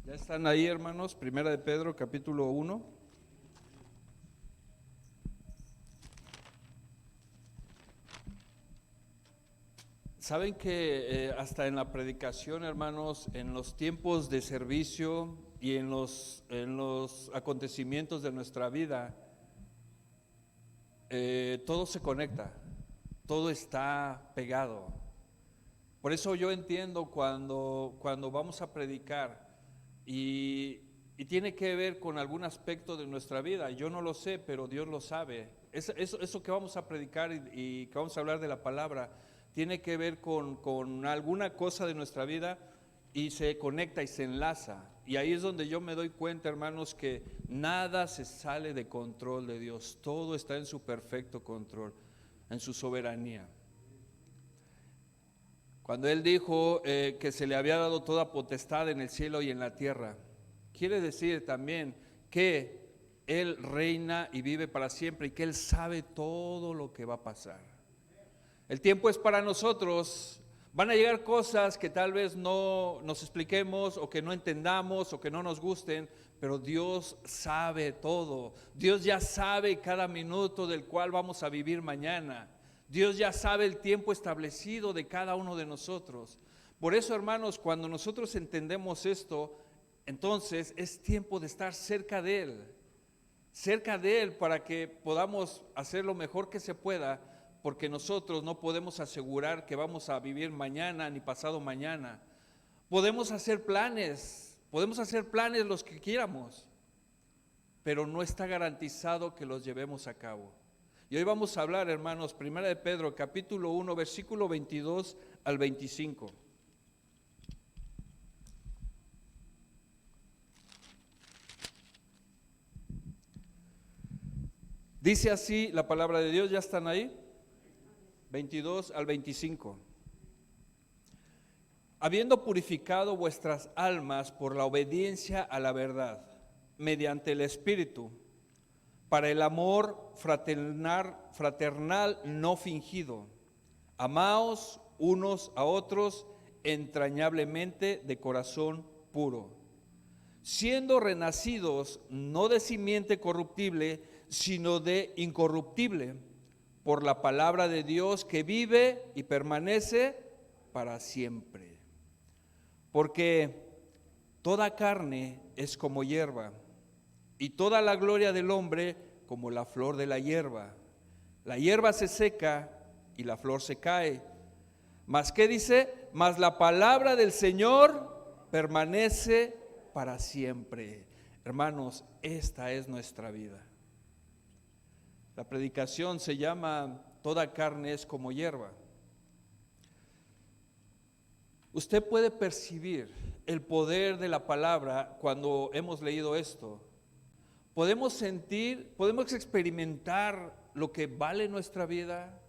Ya están ahí, hermanos, Primera de Pedro, capítulo 1. Saben que hasta en la predicación, hermanos, en los tiempos de servicio y en los acontecimientos de nuestra vida, todo se conecta, todo está pegado. Por eso yo entiendo cuando vamos a predicar y tiene que ver con algún aspecto de nuestra vida. Yo no lo sé, pero Dios lo sabe. Eso que vamos a predicar y que vamos a hablar de la palabra tiene que ver con alguna cosa de nuestra vida y se conecta y se enlaza. Y ahí es donde yo me doy cuenta, hermanos, que nada se sale de control de Dios. Todo está en su perfecto control, en su soberanía. Cuando Él dijo que se le había dado toda potestad en el cielo y en la tierra, quiere decir también que Él reina y vive para siempre y que Él sabe todo lo que va a pasar. El tiempo es para nosotros. Van a llegar cosas que tal vez no nos expliquemos o que no entendamos o que no nos gusten, pero Dios sabe todo. Dios ya sabe cada minuto del cual vamos a vivir mañana. Dios ya sabe el tiempo establecido de cada uno de nosotros. Por eso, hermanos, cuando nosotros entendemos esto, entonces es tiempo de estar cerca de Él para que podamos hacer lo mejor que se pueda, porque nosotros no podemos asegurar que vamos a vivir mañana ni pasado mañana. Podemos hacer planes los que quieramos, pero no está garantizado que los llevemos a cabo. Y hoy vamos a hablar, hermanos, Primera de Pedro, capítulo 1, versículo 22 al 25. Dice así la palabra de Dios, ¿ya están ahí? 22 al 25. Habiendo purificado vuestras almas por la obediencia a la verdad, mediante el Espíritu, para el amor fraternal no fingido, amaos unos a otros entrañablemente de corazón puro, siendo renacidos no de simiente corruptible, sino de incorruptible, por la palabra de Dios que vive y permanece para siempre. Porque toda carne es como hierba, y toda la gloria del hombre como la flor de la hierba. La hierba se seca y la flor se cae. Mas ¿qué dice? Mas la palabra del Señor permanece para siempre. Hermanos, esta es nuestra vida. La predicación se llama Toda carne es como hierba. Usted puede percibir el poder de la palabra cuando hemos leído esto. Podemos sentir, podemos experimentar lo que vale nuestra vida,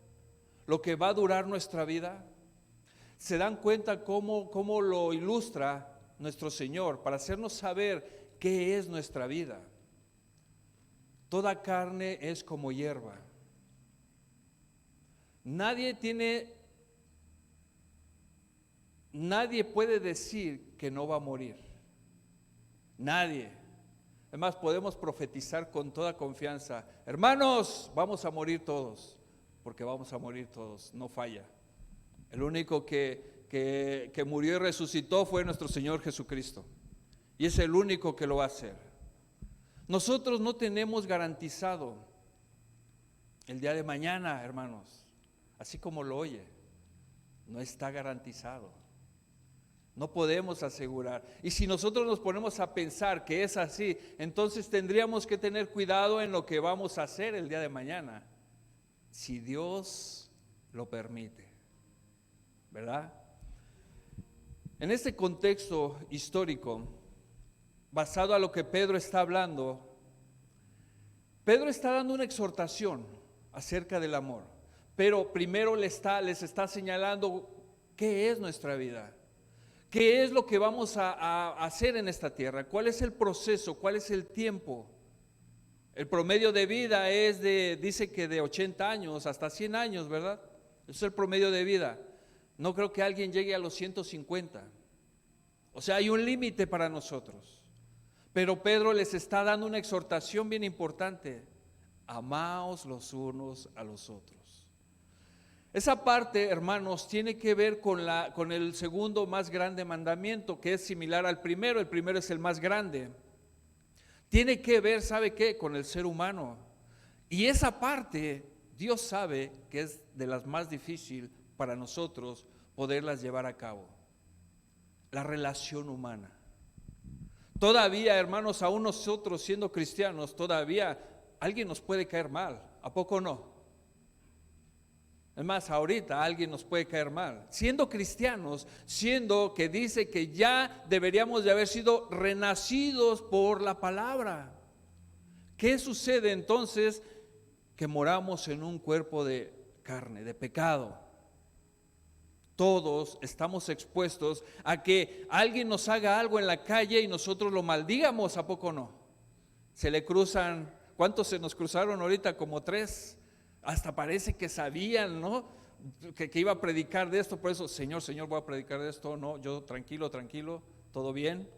lo que va a durar nuestra vida. ¿Se dan cuenta cómo lo ilustra nuestro Señor para hacernos saber qué es nuestra vida? Toda carne es como hierba. Nadie puede decir que no va a morir. Nadie. Además, podemos profetizar con toda confianza: hermanos, vamos a morir todos, porque vamos a morir todos, no falla. El único que murió y resucitó fue nuestro Señor Jesucristo, y es el único que lo va a hacer. Nosotros no tenemos garantizado el día de mañana, hermanos, así como lo oye, no está garantizado. No podemos asegurar. Y si nosotros nos ponemos a pensar que es así, entonces tendríamos que tener cuidado en lo que vamos a hacer el día de mañana, si Dios lo permite, ¿verdad? En este contexto histórico, basado a lo que Pedro está hablando, Pedro está dando una exhortación acerca del amor, pero primero les está señalando qué es nuestra vida. ¿Qué es lo que vamos a hacer en esta tierra? ¿Cuál es el proceso? ¿Cuál es el tiempo? El promedio de vida dice que de 80 años hasta 100 años, ¿verdad? Ese es el promedio de vida. No creo que alguien llegue a los 150. O sea, hay un límite para nosotros. Pero Pedro les está dando una exhortación bien importante. Amaos los unos a los otros. Esa parte, hermanos, tiene que ver con el segundo más grande mandamiento, que es similar al primero. El primero es el más grande. Tiene que ver, ¿sabe qué? Con el ser humano. Y esa parte, Dios sabe que es de las más difíciles para nosotros poderlas llevar a cabo. La relación humana. Todavía, hermanos, aún nosotros siendo cristianos, todavía alguien nos puede caer mal. ¿A poco no? Es más, ahorita alguien nos puede caer mal. Siendo cristianos, siendo que dice que ya deberíamos de haber sido renacidos por la palabra. ¿Qué sucede entonces? Que moramos en un cuerpo de carne, de pecado. Todos estamos expuestos a que alguien nos haga algo en la calle y nosotros lo maldigamos, ¿a poco no? Se le cruzan, ¿cuántos se nos cruzaron ahorita? Como 3. Hasta parece que sabían, ¿no? Que iba a predicar de esto, por eso, Señor, voy a predicar de esto. No, yo tranquilo, todo bien.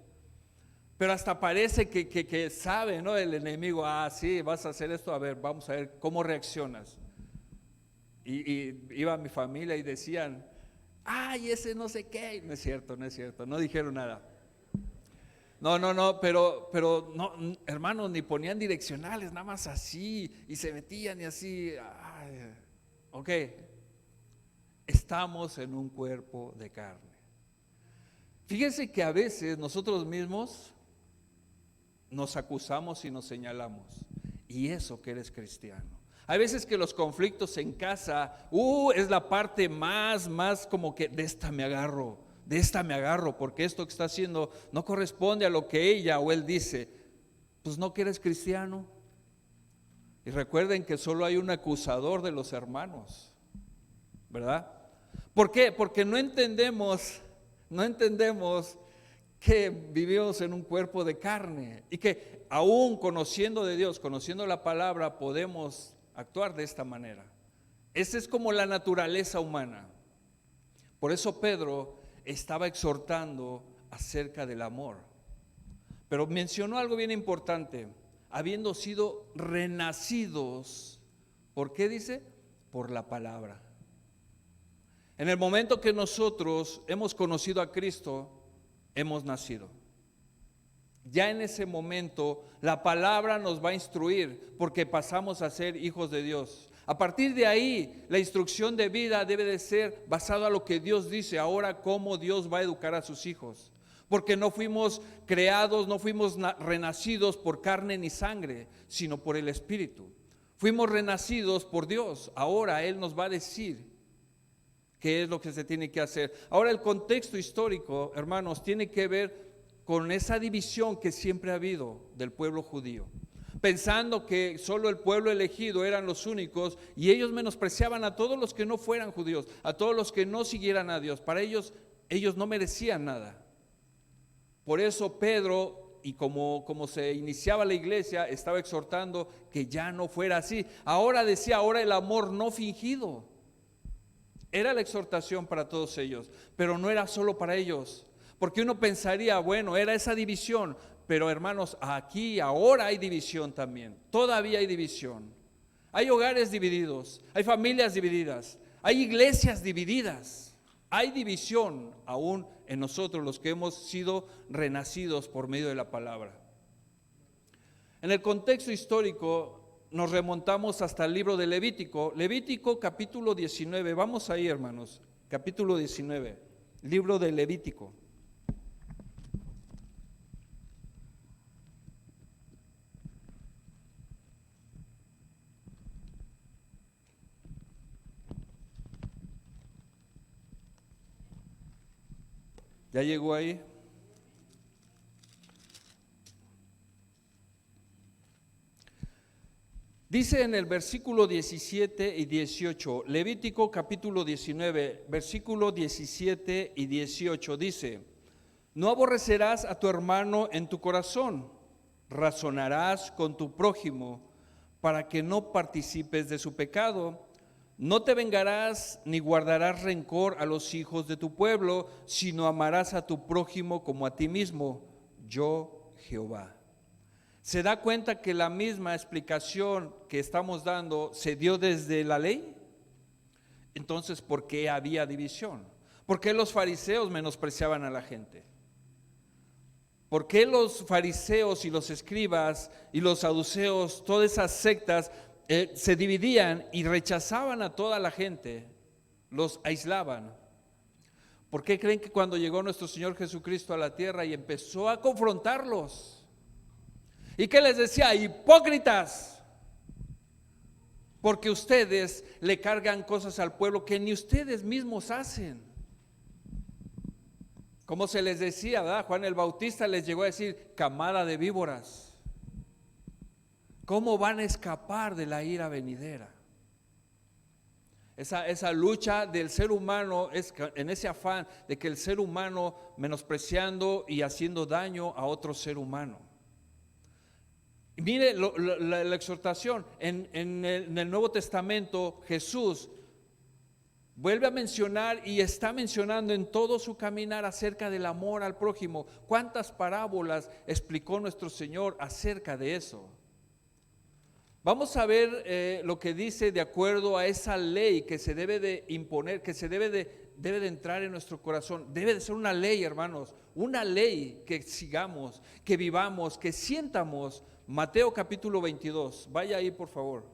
Pero hasta parece que sabe, ¿no? El enemigo, sí, vas a hacer esto, a ver, vamos a ver cómo reaccionas. Y iba mi familia y decían, ese no sé qué. No es cierto, no dijeron nada. No, pero no, hermanos, ni ponían direccionales, nada más así, y se metían y así. Ok, estamos en un cuerpo de carne. Fíjense que a veces nosotros mismos nos acusamos y nos señalamos, y eso que eres cristiano. Hay veces que los conflictos en casa, es la parte más como que de esta me agarro, porque esto que está haciendo no corresponde a lo que ella o él dice. Pues no que eres cristiano. Y recuerden que solo hay un acusador de los hermanos, ¿verdad? ¿Por qué? Porque no entendemos que vivimos en un cuerpo de carne y que aún conociendo de Dios, conociendo la palabra, podemos actuar de esta manera. Esa es como la naturaleza humana. Por eso Pedro estaba exhortando acerca del amor. Pero mencionó algo bien importante, habiendo sido renacidos. ¿Por qué dice? Por la palabra. En el momento que nosotros hemos conocido a Cristo, hemos nacido. Ya en ese momento la palabra nos va a instruir porque pasamos a ser hijos de Dios. A partir de ahí la instrucción de vida debe de ser basada a lo que Dios dice. Ahora, cómo Dios va a educar a sus hijos, porque no fuimos creados, no fuimos renacidos por carne ni sangre, sino por el Espíritu. Fuimos renacidos por Dios. Ahora Él nos va a decir qué es lo que se tiene que hacer. Ahora, el contexto histórico, hermanos, tiene que ver con esa división que siempre ha habido del pueblo judío, pensando que solo el pueblo elegido eran los únicos, y ellos menospreciaban a todos los que no fueran judíos, a todos los que no siguieran a Dios. Para ellos no merecían nada. Por eso Pedro, y como se iniciaba la iglesia, estaba exhortando que ya no fuera así. Ahora decía, ahora el amor no fingido. Era la exhortación para todos ellos, pero no era solo para ellos. Porque uno pensaría, bueno, era esa división, pero hermanos, aquí ahora hay división también. Todavía hay división. Hay hogares divididos, hay familias divididas, hay iglesias divididas. Hay división aún en nosotros, los que hemos sido renacidos por medio de la palabra. En el contexto histórico nos remontamos hasta el libro de Levítico. Levítico capítulo 19, vamos ahí, hermanos. Capítulo 19, libro de Levítico. ¿Ya llegó ahí? Dice en el versículo 17 y 18, Levítico capítulo 19, versículo 17 y 18, dice: no aborrecerás a tu hermano en tu corazón, razonarás con tu prójimo para que no participes de su pecado. No te vengarás ni guardarás rencor a los hijos de tu pueblo, sino amarás a tu prójimo como a ti mismo, yo Jehová. ¿Se da cuenta que la misma explicación que estamos dando se dio desde la ley? Entonces, ¿por qué había división? ¿Por qué los fariseos menospreciaban a la gente? ¿Por qué los fariseos y los escribas y los saduceos, todas esas sectas, se dividían y rechazaban a toda la gente, los aislaban? ¿Por qué creen que cuando llegó nuestro Señor Jesucristo a la tierra y empezó a confrontarlos? ¿Y qué les decía? Hipócritas, porque ustedes le cargan cosas al pueblo que ni ustedes mismos hacen. Como se les decía, ¿verdad? Juan el Bautista les llegó a decir, camada de víboras. ¿Cómo van a escapar de la ira venidera? Esa lucha del ser humano es en ese afán de que el ser humano menospreciando y haciendo daño a otro ser humano. Y mire la exhortación en el Nuevo Testamento. Jesús vuelve a mencionar y está mencionando en todo su caminar acerca del amor al prójimo. ¿Cuántas parábolas explicó nuestro Señor acerca de eso? Vamos a ver lo que dice de acuerdo a esa ley que se debe de imponer, que se debe de entrar en nuestro corazón. Debe de ser una ley, hermanos, una ley que sigamos, que vivamos, que sientamos. Mateo capítulo 22, vaya ahí por favor.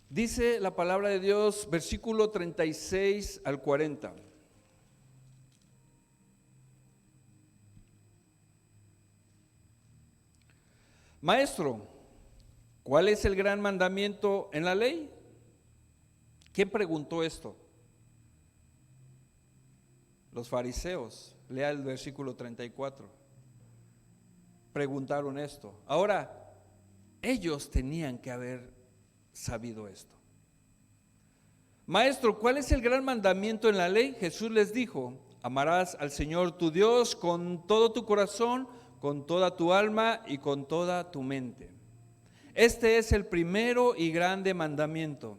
Dice la palabra de Dios, versículo 36 al 40. Maestro, ¿cuál es el gran mandamiento en la ley? ¿Quién preguntó esto? Los fariseos. Lea el versículo 34. Preguntaron esto. Ahora, ellos tenían que haber sabido esto. Maestro, ¿cuál es el gran mandamiento en la ley? Jesús les dijo, amarás al Señor tu Dios con todo tu corazón, con toda tu alma y con toda tu mente. Este es el primero y grande mandamiento.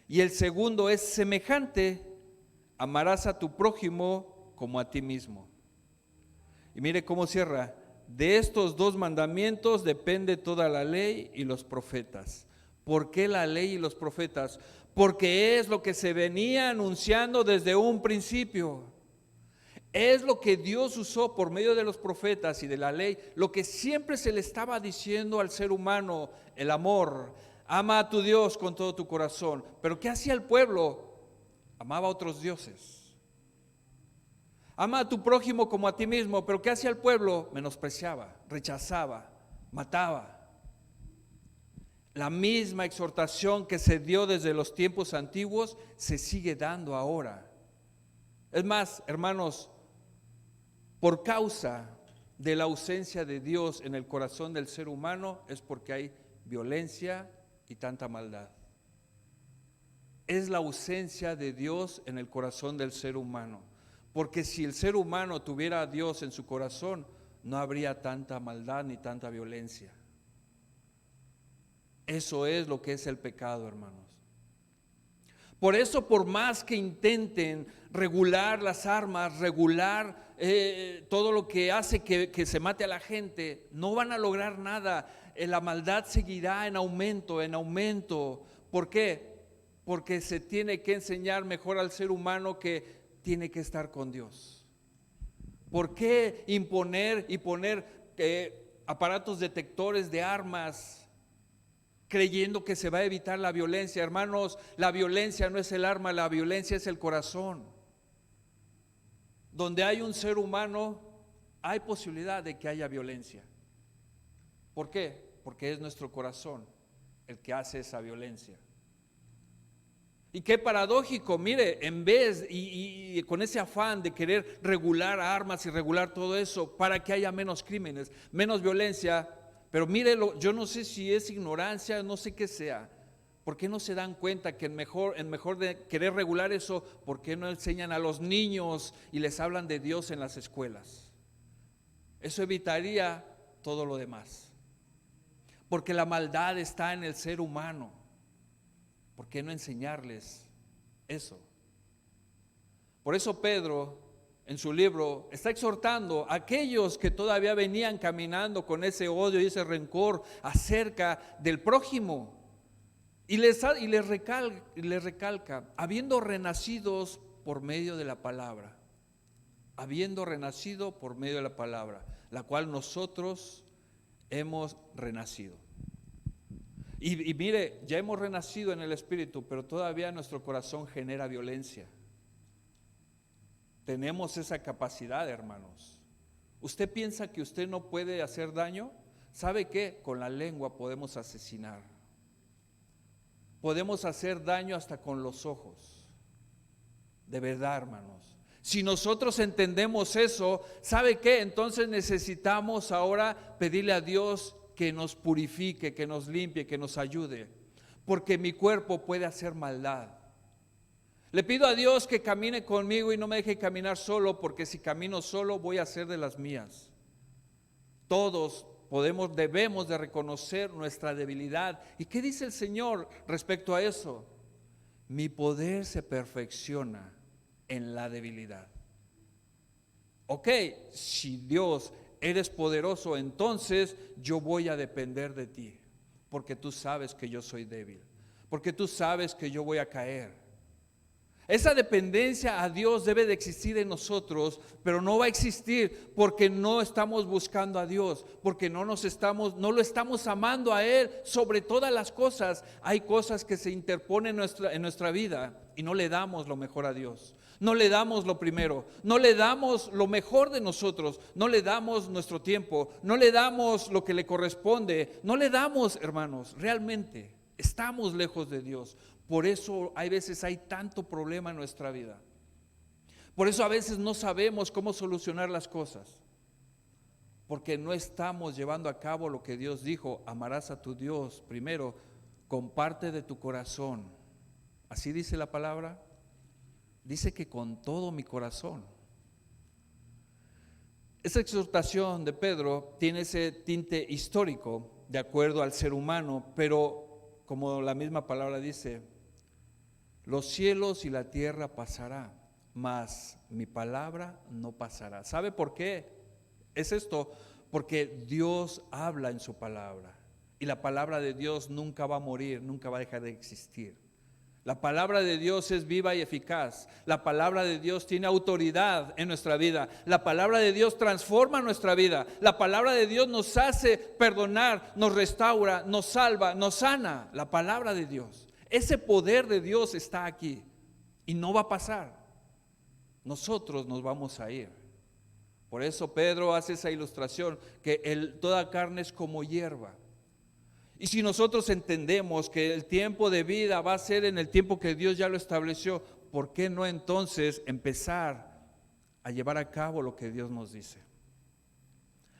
Y el segundo es semejante, amarás a tu prójimo como a ti mismo. Y mire cómo cierra, de estos dos mandamientos depende toda la ley y los profetas. ¿Por qué la ley y los profetas? Porque es lo que se venía anunciando desde un principio. Es lo que Dios usó por medio de los profetas y de la ley, lo que siempre se le estaba diciendo al ser humano, el amor. Ama a tu Dios con todo tu corazón. Pero ¿qué hacía el pueblo? Amaba a otros dioses. Ama a tu prójimo como a ti mismo. Pero ¿qué hacía el pueblo? Menospreciaba, rechazaba, mataba. La misma exhortación que se dio desde los tiempos antiguos se sigue dando ahora. Es más, hermanos, por causa de la ausencia de Dios en el corazón del ser humano es porque hay violencia y tanta maldad. Es la ausencia de Dios en el corazón del ser humano, porque si el ser humano tuviera a Dios en su corazón, no habría tanta maldad ni tanta violencia. Eso es lo que es el pecado, hermanos. Por eso, por más que intenten regular las armas, regular todo lo que hace que se mate a la gente, no van a lograr nada. La maldad seguirá en aumento, en aumento. ¿Por qué? Porque se tiene que enseñar mejor al ser humano que tiene que estar con Dios. ¿Por qué imponer y poner aparatos detectores de armas creyendo que se va a evitar la violencia? Hermanos, la violencia no es el arma, la violencia es el corazón. Donde hay un ser humano, hay posibilidad de que haya violencia. ¿Por qué? Porque es nuestro corazón el que hace esa violencia. Y qué paradójico, mire, en vez y con ese afán de querer regular armas y regular todo eso para que haya menos crímenes, menos violencia, pero mírelo, yo no sé si es ignorancia, no sé qué sea, ¿Por qué no se dan cuenta que en mejor de querer regular eso, por qué no enseñan a los niños y les hablan de Dios en las escuelas? Eso evitaría todo lo demás. Porque la maldad está en el ser humano. ¿Por qué no enseñarles eso? Por eso Pedro, en su libro, está exhortando a aquellos que todavía venían caminando con ese odio y ese rencor acerca del prójimo. Y les recalca, habiendo renacidos por medio de la palabra, habiendo renacido por medio de la palabra, la cual nosotros hemos renacido. Y mire, ya hemos renacido en el Espíritu, pero todavía nuestro corazón genera violencia. Tenemos esa capacidad, hermanos. ¿Usted piensa que usted no puede hacer daño? ¿Sabe qué? Con la lengua podemos asesinar. Podemos hacer daño hasta con los ojos. De verdad, hermanos. Si nosotros entendemos eso, ¿sabe qué? Entonces necesitamos ahora pedirle a Dios que nos purifique, que nos limpie, que nos ayude. Porque mi cuerpo puede hacer maldad. Le pido a Dios que camine conmigo y no me deje caminar solo, porque si camino solo voy a hacer de las mías. Todos debemos de reconocer nuestra debilidad. ¿Y qué dice el Señor respecto a eso? Mi poder se perfecciona en la debilidad. Ok, si Dios eres poderoso, entonces yo voy a depender de ti, porque tú sabes que yo soy débil, porque tú sabes que yo voy a caer. Esa dependencia a Dios debe de existir en nosotros, pero no va a existir porque no estamos buscando a Dios, porque no lo estamos amando a Él sobre todas las cosas. Hay cosas que se interponen en nuestra vida y no le damos lo mejor a Dios. No le damos lo primero, no le damos lo mejor de nosotros, no le damos nuestro tiempo, no le damos lo que le corresponde, no le damos, hermanos, realmente estamos lejos de Dios. Por eso hay veces hay tanto problema en nuestra vida. Por eso a veces no sabemos cómo solucionar las cosas, porque no estamos llevando a cabo lo que Dios dijo: amarás a tu Dios primero con parte de tu corazón. Así dice la palabra. Dice que con todo mi corazón. Esa exhortación de Pedro tiene ese tinte histórico de acuerdo al ser humano, pero como la misma palabra dice, los cielos y la tierra pasará, mas mi palabra no pasará. ¿Sabe por qué es esto? Porque Dios habla en su palabra y la palabra de Dios nunca va a morir, nunca va a dejar de existir. La palabra de Dios es viva y eficaz. La palabra de Dios tiene autoridad en nuestra vida. La palabra de Dios transforma nuestra vida. La palabra de Dios nos hace perdonar, nos restaura, nos salva, nos sana. La palabra de Dios. Ese poder de Dios está aquí y no va a pasar. Nosotros nos vamos a ir. Por eso Pedro hace esa ilustración que toda carne es como hierba. Y si nosotros entendemos que el tiempo de vida va a ser en el tiempo que Dios ya lo estableció, ¿por qué no entonces empezar a llevar a cabo lo que Dios nos dice?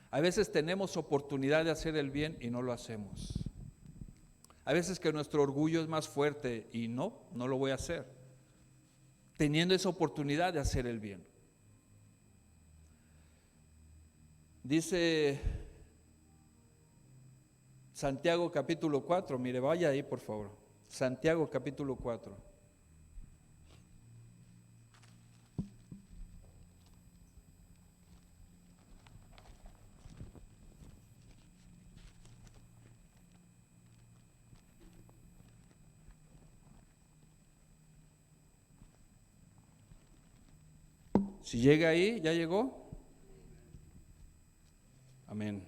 A veces tenemos oportunidad de hacer el bien y no lo hacemos. A veces que nuestro orgullo es más fuerte y no lo voy a hacer, teniendo esa oportunidad de hacer el bien. Dice Santiago capítulo 4, mire, vaya ahí por favor. Santiago capítulo 4. Si llega ahí, ¿ya llegó? Amén.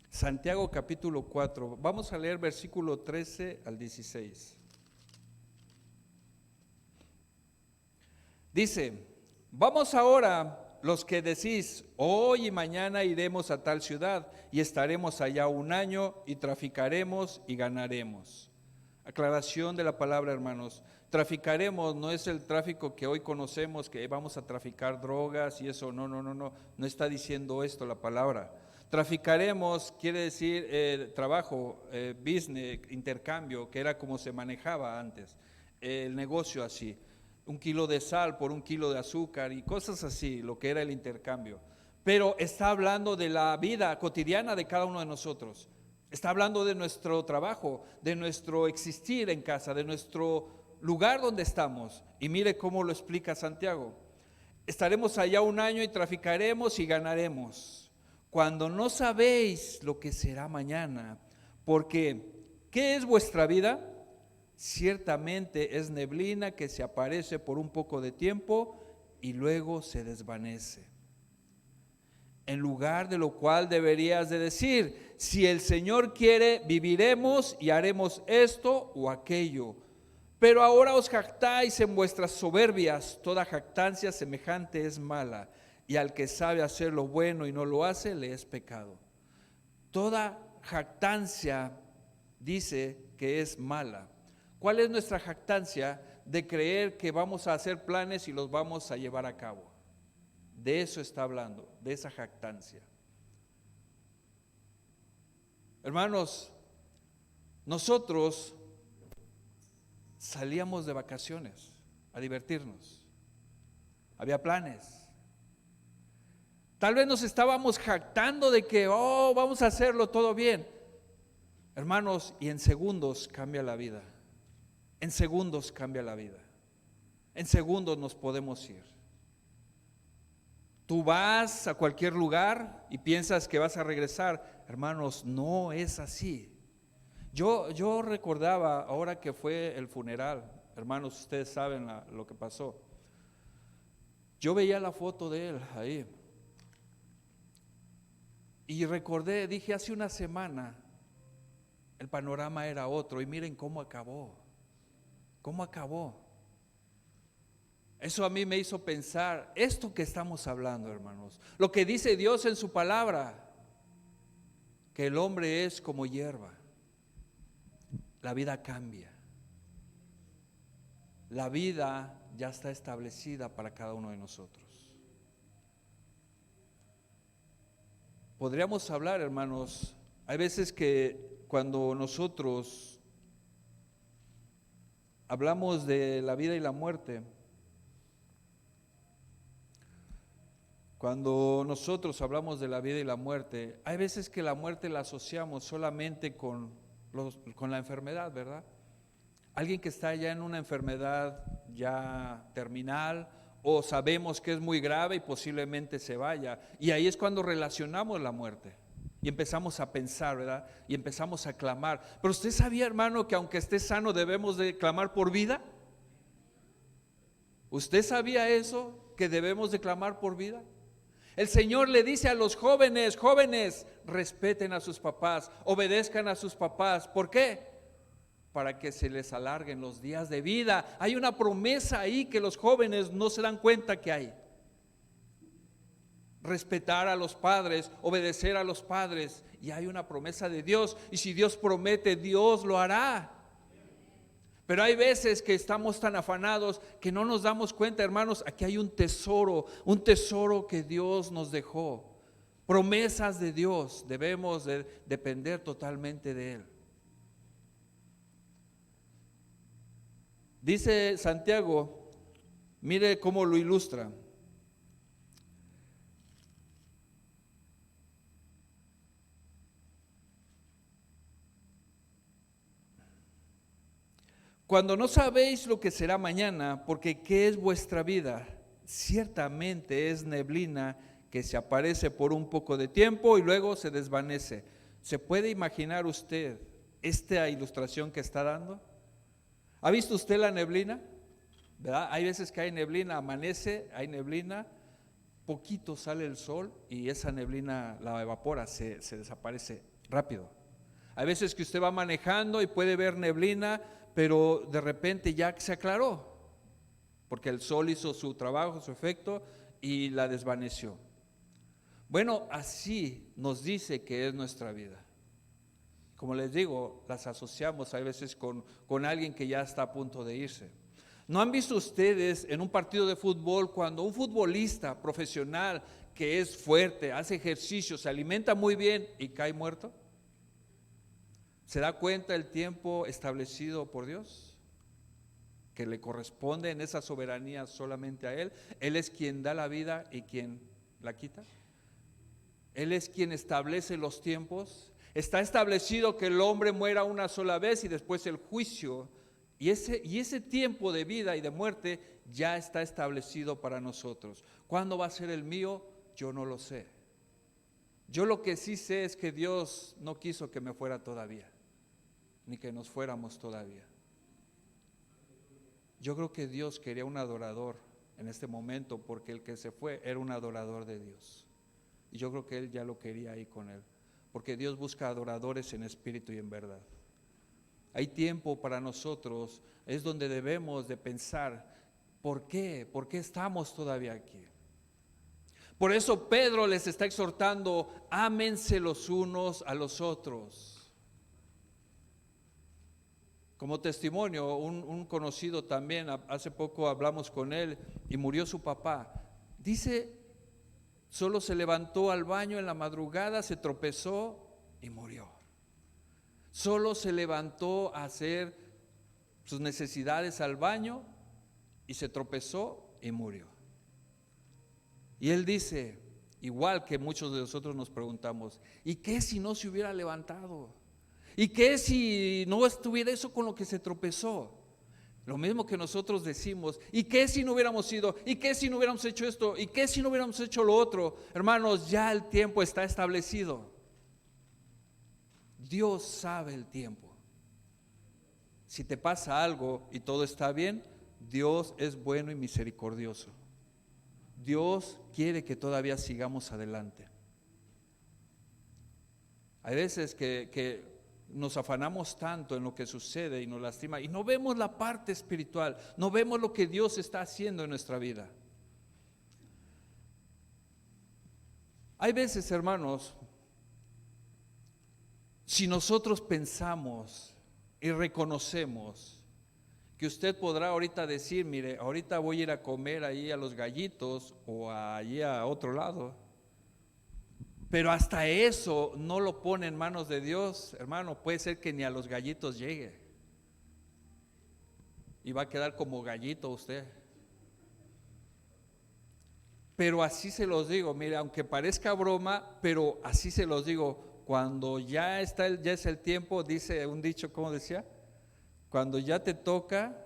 Santiago capítulo 4, vamos a leer versículo 13 al 16. Dice: vamos ahora los que decís, hoy y mañana iremos a tal ciudad y estaremos allá un año y traficaremos y ganaremos. Aclaración de la palabra, hermanos. Traficaremos no es el tráfico que hoy conocemos, que vamos a traficar drogas y eso, no está diciendo esto la palabra. Traficaremos quiere decir trabajo, business, intercambio, que era como se manejaba antes, el negocio así. 1 kilo de sal por 1 kilo de azúcar y cosas así, lo que era el intercambio. Pero está hablando de la vida cotidiana de cada uno de nosotros. Está hablando de nuestro trabajo, de nuestro existir en casa, de nuestro lugar donde estamos. Y mire cómo lo explica Santiago. Estaremos allá 1 año y traficaremos y ganaremos, cuando no sabéis lo que será mañana. Porque, ¿qué es vuestra vida? Ciertamente es neblina que se aparece por un poco de tiempo y luego se desvanece. En lugar de lo cual deberías de decir: si el Señor quiere, viviremos y haremos esto o aquello. Pero ahora os jactáis en vuestras soberbias. Toda jactancia semejante es mala, y al que sabe hacer lo bueno y no lo hace, le es pecado. Toda jactancia dice que es mala. ¿Cuál es nuestra jactancia? De creer que vamos a hacer planes y los vamos a llevar a cabo. De eso está hablando, de esa jactancia. Hermanos, nosotros salíamos de vacaciones a divertirnos. Había planes. Tal vez nos estábamos jactando de que, vamos a hacerlo todo bien. Hermanos, y en segundos cambia la vida. En segundos cambia la vida. En segundos nos podemos ir. Tú vas a cualquier lugar y piensas que vas a regresar. Hermanos, no es así. Yo recordaba, ahora que fue el funeral, hermanos, ustedes saben lo que pasó. Yo veía la foto de él ahí y recordé, dije, hace una semana el panorama era otro y miren cómo acabó. ¿Cómo acabó? Eso a mí me hizo pensar, esto que estamos hablando, hermanos, lo que dice Dios en su palabra, que el hombre es como hierba, la vida cambia, la vida ya está establecida para cada uno de nosotros. Podríamos hablar, hermanos, hay veces que cuando nosotros hablamos de la vida y la muerte, cuando nosotros hablamos de la vida y la muerte, hay veces que la muerte la asociamos solamente con la enfermedad, ¿verdad? Alguien que está ya en una enfermedad ya terminal o sabemos que es muy grave y posiblemente se vaya. Y ahí es cuando relacionamos la muerte y empezamos a pensar, ¿verdad? Y empezamos a clamar. Pero usted sabía, hermano, que aunque esté sano debemos de clamar por vida. ¿Usted sabía eso? Que debemos de clamar por vida. El Señor le dice a los jóvenes, respeten a sus papás, obedezcan a sus papás. ¿Por qué? Para que se les alarguen los días de vida. Hay una promesa ahí que los jóvenes no se dan cuenta que hay. Respetar a los padres, obedecer a los padres. Y hay una promesa de Dios. Y si Dios promete, Dios lo hará. Pero hay veces que estamos tan afanados que no nos damos cuenta, hermanos, aquí hay un tesoro que Dios nos dejó. Promesas de Dios, debemos de depender totalmente de Él. Dice Santiago, mire cómo lo ilustra. Cuando no sabéis lo que será mañana, porque ¿qué es vuestra vida? Ciertamente es neblina que se aparece por un poco de tiempo y luego se desvanece. ¿Se puede imaginar usted esta ilustración que está dando? ¿Ha visto usted la neblina? ¿Verdad? Hay veces que hay neblina, amanece, hay neblina, poquito sale el sol y esa neblina la evapora, se desaparece rápido. Hay veces que usted va manejando y puede ver neblina, pero de repente ya se aclaró, porque el sol hizo su trabajo, su efecto y la desvaneció. Bueno, así nos dice que es nuestra vida. Como les digo, las asociamos a veces con alguien que ya está a punto de irse. ¿No han visto ustedes en un partido de fútbol cuando un futbolista profesional que es fuerte, hace ejercicio, se alimenta muy bien y cae muerto? ¿Se da cuenta el tiempo establecido por Dios? Que le corresponde en esa soberanía solamente a Él. Él es quien da la vida y quien la quita. Él es quien establece los tiempos. Está establecido que el hombre muera una sola vez y después el juicio. Y ese tiempo de vida y de muerte ya está establecido para nosotros. ¿Cuándo va a ser el mío? Yo no lo sé. Yo lo que sí sé es que Dios no quiso que me fuera todavía, ni que nos fuéramos todavía. Yo creo que Dios quería un adorador en este momento, porque el que se fue era un adorador de Dios. Y yo creo que Él ya lo quería ahí con Él, porque Dios busca adoradores en espíritu y en verdad. Hay tiempo para nosotros, es donde debemos de pensar, ¿por qué? ¿Por qué estamos todavía aquí? Por eso Pedro les está exhortando, ámense los unos a los otros. Como testimonio, un conocido también, hace poco hablamos con él y murió su papá. Dice, solo se levantó al baño en la madrugada, se tropezó y murió. Solo se levantó a hacer sus necesidades al baño y se tropezó y murió. Y él dice, igual que muchos de nosotros nos preguntamos, ¿y qué si no se hubiera levantado? ¿Y qué si no estuviera eso con lo que se tropezó? Lo mismo que nosotros decimos, ¿y qué si no hubiéramos ido? ¿Y qué si no hubiéramos hecho esto? ¿Y qué si no hubiéramos hecho lo otro? Hermanos, ya el tiempo está establecido. Dios sabe el tiempo. Si te pasa algo y todo está bien, Dios es bueno y misericordioso. Dios quiere que todavía sigamos adelante. Hay veces que nos afanamos tanto en lo que sucede y nos lastima y no vemos la parte espiritual, no vemos lo que Dios está haciendo en nuestra vida. Hay veces, hermanos, si nosotros pensamos y reconocemos que usted podrá ahorita decir, mire, ahorita voy a ir a comer ahí a los gallitos o allí a otro lado, pero hasta eso no lo pone en manos de Dios, hermano, puede ser que ni a los gallitos llegue y va a quedar como gallito usted. Pero así se los digo, mire, aunque parezca broma, pero así se los digo, cuando ya es el tiempo, dice un dicho, ¿cómo decía? Cuando ya te toca,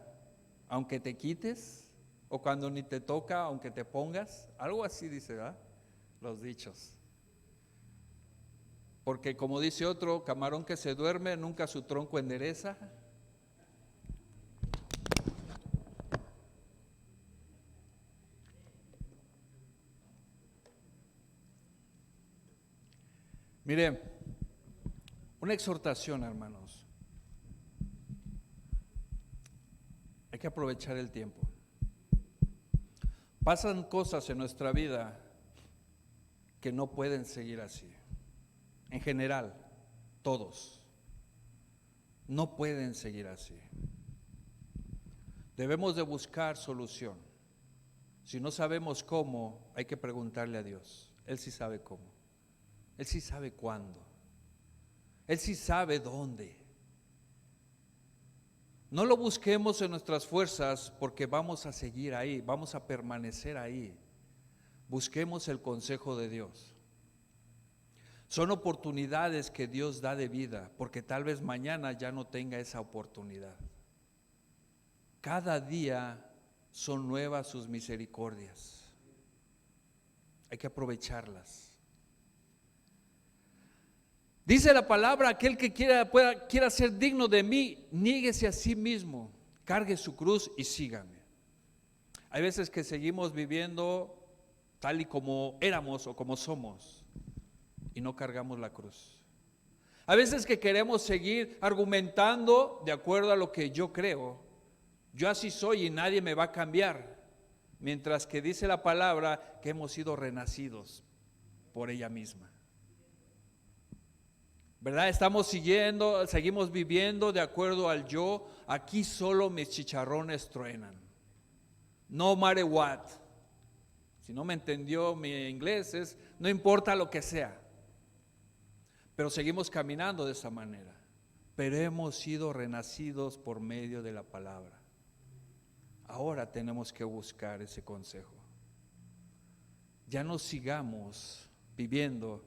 aunque te quites, o cuando ni te toca, aunque te pongas, algo así dice, ¿verdad? Los dichos. Porque como dice otro, camarón que se duerme, nunca su tronco endereza. Mire, una exhortación, hermanos. Hay que aprovechar el tiempo. Pasan cosas en nuestra vida que no pueden seguir así. En general, todos. No pueden seguir así. Debemos de buscar solución. Si no sabemos cómo, hay que preguntarle a Dios. Él sí sabe cómo. Él sí sabe cuándo. Él sí sabe dónde. No lo busquemos en nuestras fuerzas porque vamos a seguir ahí, vamos a permanecer ahí. Busquemos el consejo de Dios. Son oportunidades que Dios da de vida, porque tal vez mañana ya no tenga esa oportunidad. Cada día son nuevas sus misericordias. Hay que aprovecharlas. Dice la palabra, aquel que quiera ser digno de mí, niéguese a sí mismo, cargue su cruz y sígame. Hay veces que seguimos viviendo tal y como éramos o como somos y no cargamos la cruz. Hay veces que queremos seguir argumentando de acuerdo a lo que yo creo. Yo así soy y nadie me va a cambiar. Mientras que dice la palabra que hemos sido renacidos por ella misma. ¿Verdad? Seguimos viviendo de acuerdo al yo. Aquí solo mis chicharrones truenan. No matter what. Si no me entendió mi inglés, no importa lo que sea. Pero seguimos caminando de esa manera. Pero hemos sido renacidos por medio de la palabra. Ahora tenemos que buscar ese consejo. Ya no sigamos viviendo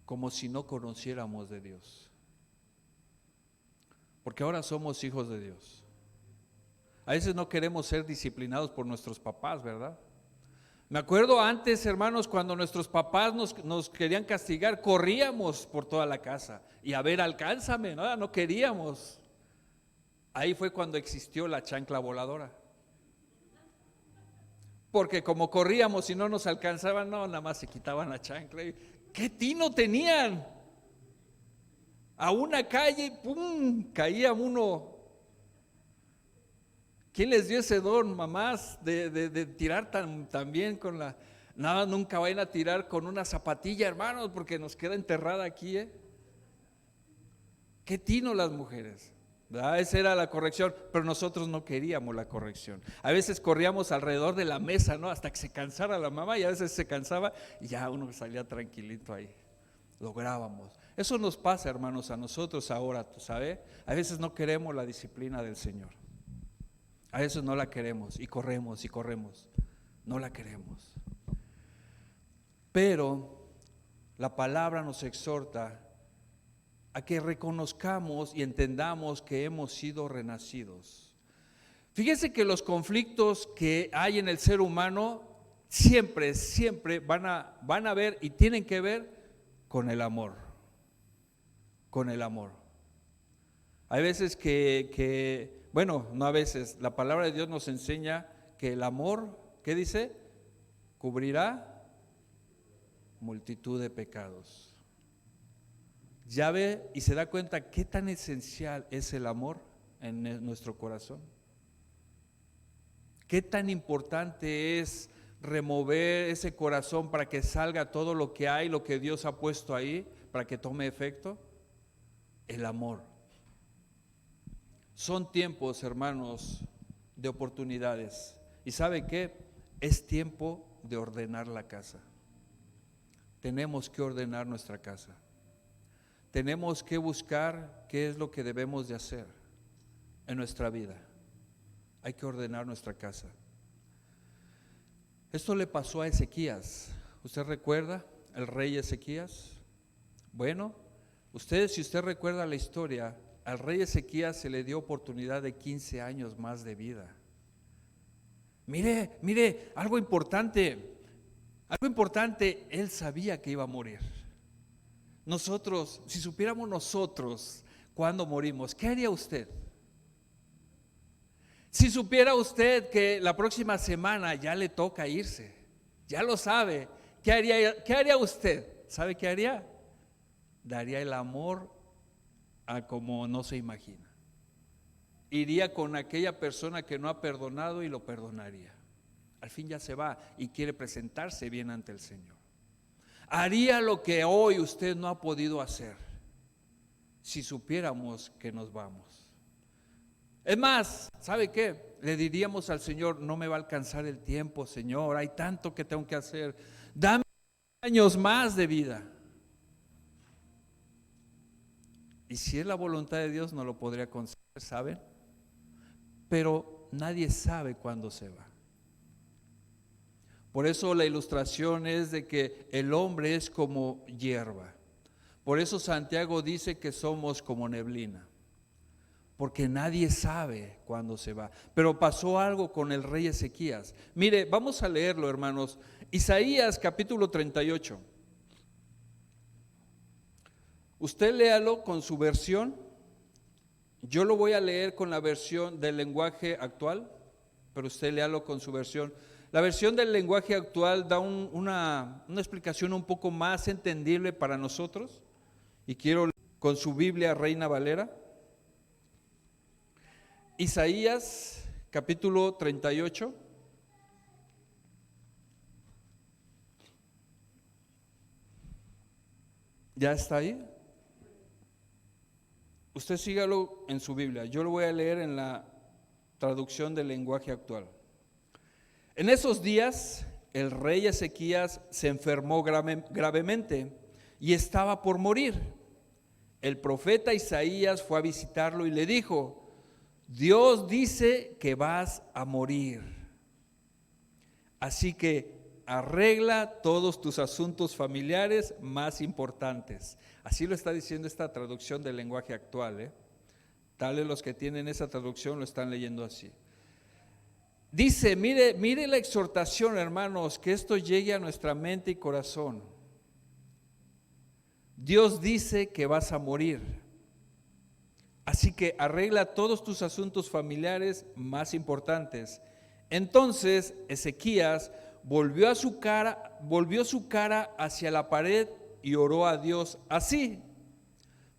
como si no conociéramos de Dios. Porque ahora somos hijos de Dios. A veces no queremos ser disciplinados por nuestros papás, ¿verdad? Me acuerdo antes, hermanos, cuando nuestros papás nos querían castigar, corríamos por toda la casa. Y a ver, alcánzame, ¿no? No queríamos. Ahí fue cuando existió la chancla voladora. Porque como corríamos y no nos alcanzaban, no, nada más se quitaban la chancla. ¿Qué tino tenían? A una calle, ¡pum!, caía uno. ¿Quién les dio ese don, mamás, de tirar tan bien con la... Nada, nunca vayan a tirar con una zapatilla, hermanos, porque nos queda enterrada aquí, ¿eh? Qué tino las mujeres, ¿verdad? Esa era la corrección, pero nosotros no queríamos la corrección. A veces corríamos alrededor de la mesa, ¿no? Hasta que se cansara la mamá, y a veces se cansaba y ya uno salía tranquilito ahí. Lográbamos. Eso nos pasa, hermanos, a nosotros ahora, ¿tú sabes? A veces no queremos la disciplina del Señor. A veces no la queremos y corremos, no la queremos. Pero la palabra nos exhorta a que reconozcamos y entendamos que hemos sido renacidos. Fíjense que los conflictos que hay en el ser humano siempre van a ver y tienen que ver con el amor. Con el amor. Hay veces bueno, no a veces, la palabra de Dios nos enseña que el amor, ¿qué dice? Cubrirá multitud de pecados. Ya ve y se da cuenta qué tan esencial es el amor en nuestro corazón. Qué tan importante es remover ese corazón para que salga todo lo que hay, lo que Dios ha puesto ahí, para que tome efecto. El amor. Son tiempos, hermanos, de oportunidades. ¿Y sabe qué? Es tiempo de ordenar la casa. Tenemos que ordenar nuestra casa. Tenemos que buscar qué es lo que debemos de hacer en nuestra vida. Hay que ordenar nuestra casa. Esto le pasó a Ezequías. ¿Usted recuerda el rey Ezequías? Bueno, si usted recuerda la historia, al rey Ezequías se le dio oportunidad de 15 años más de vida. Mire, algo importante, él sabía que iba a morir. Nosotros, si supiéramos nosotros cuándo morimos, ¿qué haría usted? Si supiera usted que la próxima semana ya le toca irse, ya lo sabe, ¿qué haría usted? ¿Sabe qué haría? Daría el amor a como no se imagina. Iría con aquella persona que no ha perdonado y lo perdonaría. Al fin ya se va y quiere presentarse bien ante el Señor. Haría lo que hoy usted no ha podido hacer si supiéramos que nos vamos. Es más, ¿sabe qué? Le diríamos al Señor: no me va a alcanzar el tiempo, Señor, hay tanto que tengo que hacer, dame años más de vida. Y si es la voluntad de Dios, no lo podría conceder, ¿saben? Pero nadie sabe cuándo se va. Por eso la ilustración es de que el hombre es como hierba. Por eso Santiago dice que somos como neblina, porque nadie sabe cuándo se va. Pero pasó algo con el rey Ezequías. Mire, vamos a leerlo, hermanos. Isaías capítulo 38. Usted léalo con su versión. Yo lo voy a leer con la versión del lenguaje actual, pero usted léalo con su versión. La versión del lenguaje actual da una explicación un poco más entendible para nosotros. Y quiero con su Biblia Reina Valera. Isaías capítulo 38. ¿Ya está ahí? Usted sígalo en su Biblia. Yo lo voy a leer en la traducción del lenguaje actual. En esos días el rey Ezequías se enfermó gravemente y estaba por morir. El profeta Isaías fue a visitarlo y le dijo: Dios dice que vas a morir, así que arregla todos tus asuntos familiares más importantes. Así lo está diciendo esta traducción del lenguaje actual, Tales los que tienen esa traducción lo están leyendo así. Dice, mire la exhortación, hermanos, que esto llegue a nuestra mente y corazón. Dios dice que vas a morir, así que arregla todos tus asuntos familiares más importantes. Entonces Ezequías volvió su cara hacia la pared y oró a Dios así: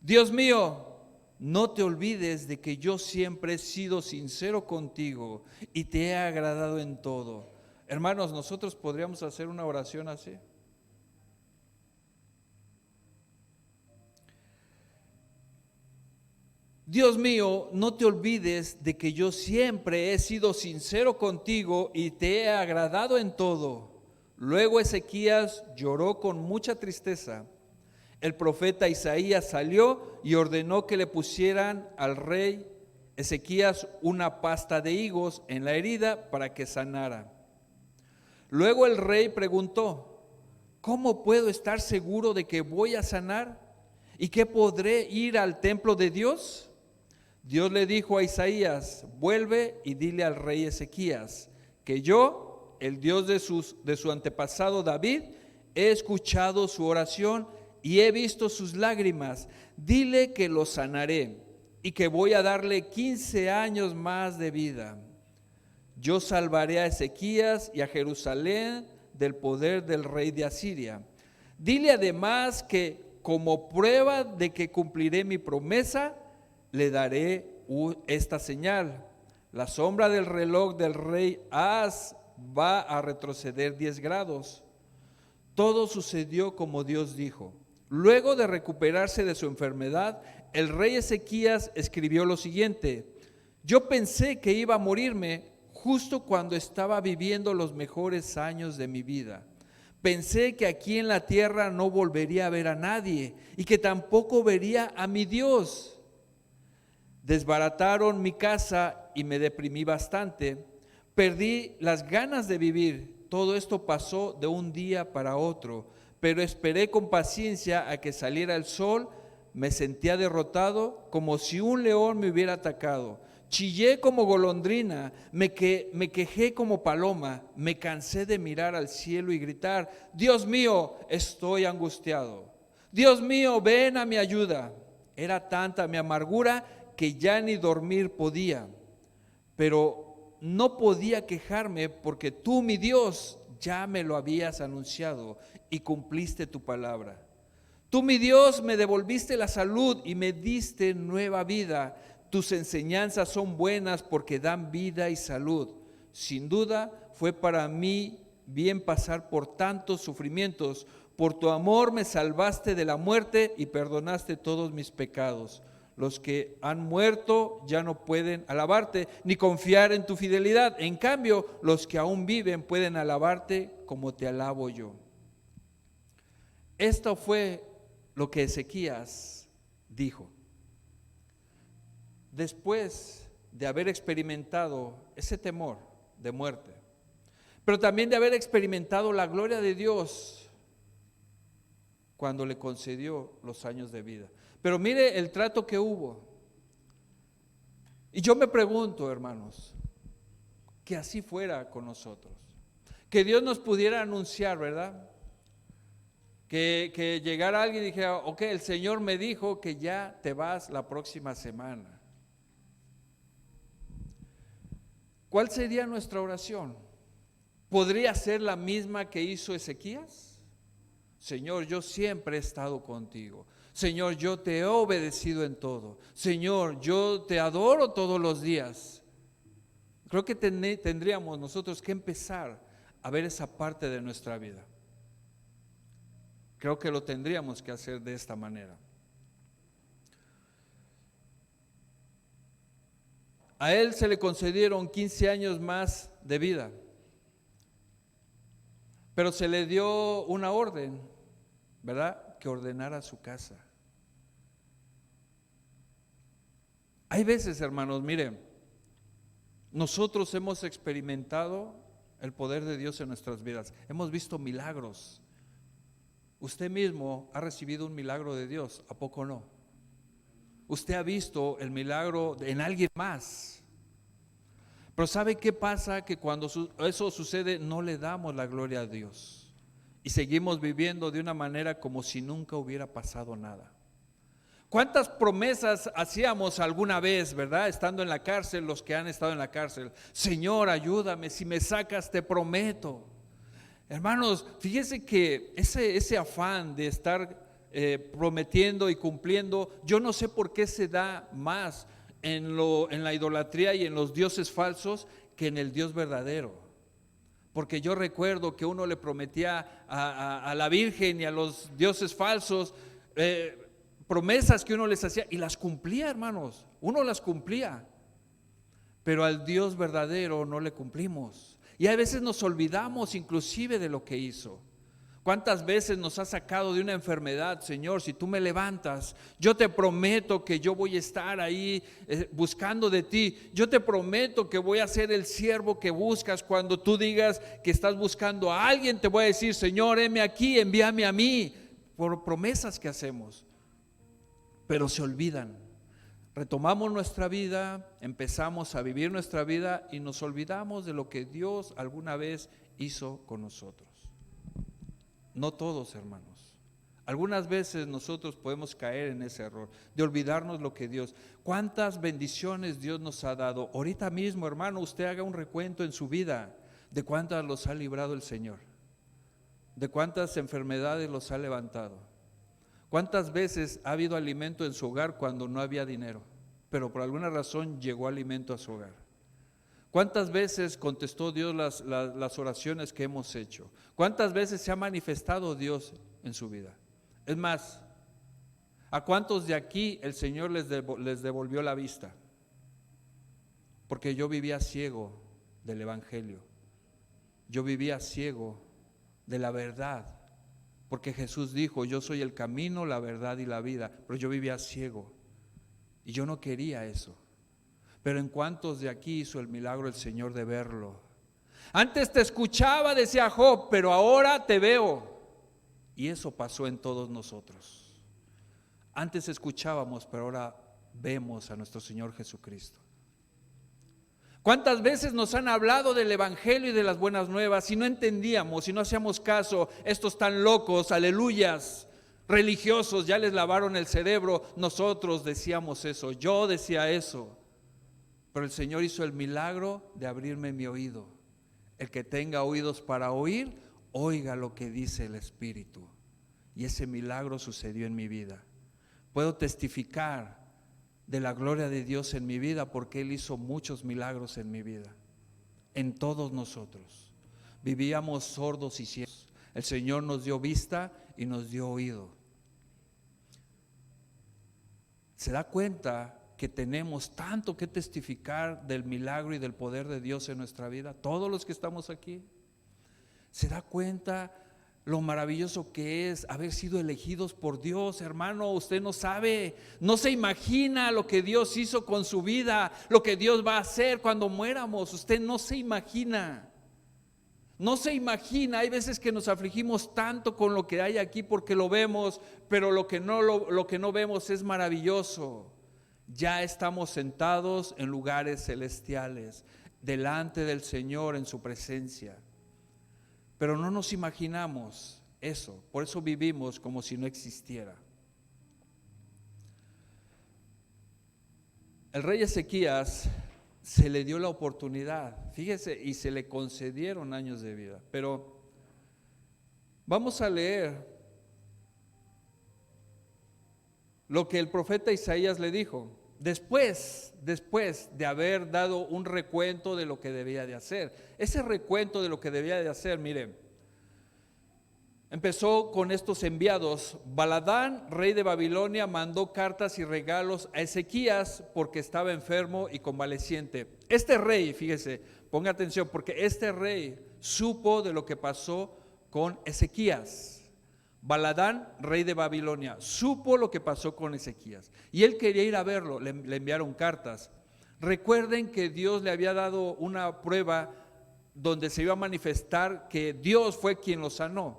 Dios mío, no te olvides de que yo siempre he sido sincero contigo y te he agradado en todo. Hermanos, nosotros podríamos hacer una oración así. Dios mío, no te olvides de que yo siempre he sido sincero contigo y te he agradado en todo. Luego Ezequías lloró con mucha tristeza. El profeta Isaías salió y ordenó que le pusieran al rey Ezequías una pasta de higos en la herida para que sanara. Luego el rey preguntó: ¿cómo puedo estar seguro de que voy a sanar y que podré ir al templo de Dios? Dios le dijo a Isaías: vuelve y dile al rey Ezequías que yo, el Dios de su antepasado David, he escuchado su oración y he visto sus lágrimas. Dile que lo sanaré y que voy a darle 15 años más de vida. Yo salvaré a Ezequías y a Jerusalén del poder del rey de Asiria. Dile además que como prueba de que cumpliré mi promesa, le daré esta señal: la sombra del reloj del rey Ahaz va a retroceder 10 grados. Todo sucedió como Dios dijo. Luego de recuperarse de su enfermedad, el rey Ezequías escribió lo siguiente: yo pensé que iba a morirme justo cuando estaba viviendo los mejores años de mi vida. Pensé que aquí en la tierra no volvería a ver a nadie y que tampoco vería a mi Dios. Desbarataron mi casa y me deprimí bastante. Perdí las ganas de vivir. Todo esto pasó de un día para otro, pero esperé con paciencia a que saliera el sol. Me sentía derrotado, como si un león me hubiera atacado. Chillé como golondrina, me quejé como paloma, me cansé de mirar al cielo y gritar: Dios mío, estoy angustiado. Dios mío, ven a mi ayuda. Era tanta mi amargura que ya ni dormir podía, pero no podía quejarme porque tú, mi Dios, ya me lo habías anunciado y cumpliste tu palabra. Tú, mi Dios, me devolviste la salud y me diste nueva vida. Tus enseñanzas son buenas porque dan vida y salud. Sin duda fue para mí bien pasar por tantos sufrimientos. Por tu amor me salvaste de la muerte y perdonaste todos mis pecados. Los que han muerto ya no pueden alabarte ni confiar en tu fidelidad. En cambio, los que aún viven pueden alabarte como te alabo yo. Esto fue lo que Ezequías dijo. Después de haber experimentado ese temor de muerte, pero también de haber experimentado la gloria de Dios cuando le concedió los años de vida. Pero mire el trato que hubo. Y yo me pregunto, hermanos, que así fuera con nosotros. Que Dios nos pudiera anunciar, ¿verdad? Que llegara alguien y dijera: ok, el Señor me dijo que ya te vas la próxima semana. ¿Cuál sería nuestra oración? ¿Podría ser la misma que hizo Ezequías? Señor, yo siempre he estado contigo. Señor, yo te he obedecido en todo. Señor, yo te adoro todos los días. Creo que tendríamos nosotros que empezar a ver esa parte de nuestra vida. Creo que lo tendríamos que hacer de esta manera. A él se le concedieron 15 años más de vida. Pero se le dio una orden, ¿verdad? Que ordenara su casa. Hay veces, hermanos, miren, nosotros hemos experimentado el poder de Dios en nuestras vidas. Hemos visto milagros. Usted mismo ha recibido un milagro de Dios, ¿a poco no? Usted ha visto el milagro en alguien más. Pero ¿sabe qué pasa? Que cuando eso sucede no le damos la gloria a Dios y seguimos viviendo de una manera como si nunca hubiera pasado nada. ¿Cuántas promesas hacíamos alguna vez, verdad? Estando en la cárcel, los que han estado en la cárcel. Señor, ayúdame, si me sacas te prometo. Hermanos, fíjese que ese afán de estar prometiendo y cumpliendo, yo no sé por qué se da más en la idolatría y en los dioses falsos que en el Dios verdadero. Porque yo recuerdo que uno le prometía a la Virgen y a los dioses falsos promesas que uno les hacía y las cumplía, hermanos, uno las cumplía, pero al Dios verdadero no le cumplimos. Y a veces nos olvidamos inclusive de lo que hizo. ¿Cuántas veces nos ha sacado de una enfermedad? Señor, si tú me levantas, yo te prometo que yo voy a estar ahí buscando de ti. Yo te prometo que voy a ser el siervo que buscas. Cuando tú digas que estás buscando a alguien, te voy a decir, Señor, heme aquí, envíame a mí. Por promesas que hacemos, pero se olvidan. Retomamos nuestra vida, empezamos a vivir nuestra vida y nos olvidamos de lo que Dios alguna vez hizo con nosotros. No todos, hermanos. Algunas veces nosotros podemos caer en ese error de olvidarnos lo que Dios. ¿Cuántas bendiciones Dios nos ha dado? Ahorita mismo, hermano, usted haga un recuento en su vida de cuántas los ha librado el Señor, de cuántas enfermedades los ha levantado. ¿Cuántas veces ha habido alimento en su hogar cuando no había dinero, pero por alguna razón llegó alimento a su hogar? ¿Cuántas veces contestó Dios las oraciones que hemos hecho? ¿Cuántas veces se ha manifestado Dios en su vida? Es más, ¿a cuántos de aquí el Señor les devolvió la vista? Porque yo vivía ciego del Evangelio. Yo vivía ciego de la verdad. Porque Jesús dijo, yo soy el camino, la verdad y la vida. Pero yo vivía ciego y yo no quería eso. Pero ¿en cuántos de aquí hizo el milagro el Señor de verlo? Antes te escuchaba, decía Job, pero ahora te veo. Y eso pasó en todos nosotros. Antes escuchábamos, pero ahora vemos a nuestro Señor Jesucristo. ¿Cuántas veces nos han hablado del Evangelio y de las buenas nuevas y no entendíamos y no hacíamos caso? Estos tan locos, aleluyas, religiosos, ya les lavaron el cerebro. Nosotros decíamos eso, yo decía eso. Pero el Señor hizo el milagro de abrirme mi oído. El que tenga oídos para oír, oiga lo que dice el Espíritu. Y ese milagro sucedió en mi vida. Puedo testificar de la gloria de Dios en mi vida porque Él hizo muchos milagros en mi vida. En todos nosotros. Vivíamos sordos y ciegos. El Señor nos dio vista y nos dio oído. ¿Se da cuenta que tenemos tanto que testificar del milagro y del poder de Dios en nuestra vida? Todos los que estamos aquí. ¿Se da cuenta lo maravilloso que es haber sido elegidos por Dios? Hermano, usted no sabe, no se imagina lo que Dios hizo con su vida, lo que Dios va a hacer cuando muéramos. Usted no se imagina. No se imagina. Hay veces que nos afligimos tanto con lo que hay aquí porque lo vemos, pero lo que no vemos es maravilloso. Ya estamos sentados en lugares celestiales, delante del Señor en su presencia. Pero no nos imaginamos eso, por eso vivimos como si no existiera. El rey Ezequías se le dio la oportunidad, fíjese, y se le concedieron años de vida. Pero vamos a leer lo que el profeta Isaías le dijo, después de haber dado un recuento de lo que debía de hacer. Ese recuento de lo que debía de hacer, miren, empezó con estos enviados. Baladán, rey de Babilonia, mandó cartas y regalos a Ezequías porque estaba enfermo y convaleciente. Este rey, fíjese, ponga atención, porque este rey supo de lo que pasó con Ezequías. Baladán, rey de Babilonia, supo lo que pasó con Ezequías y él quería ir a verlo. Le enviaron cartas. Recuerden que Dios le había dado una prueba donde se iba a manifestar que Dios fue quien lo sanó.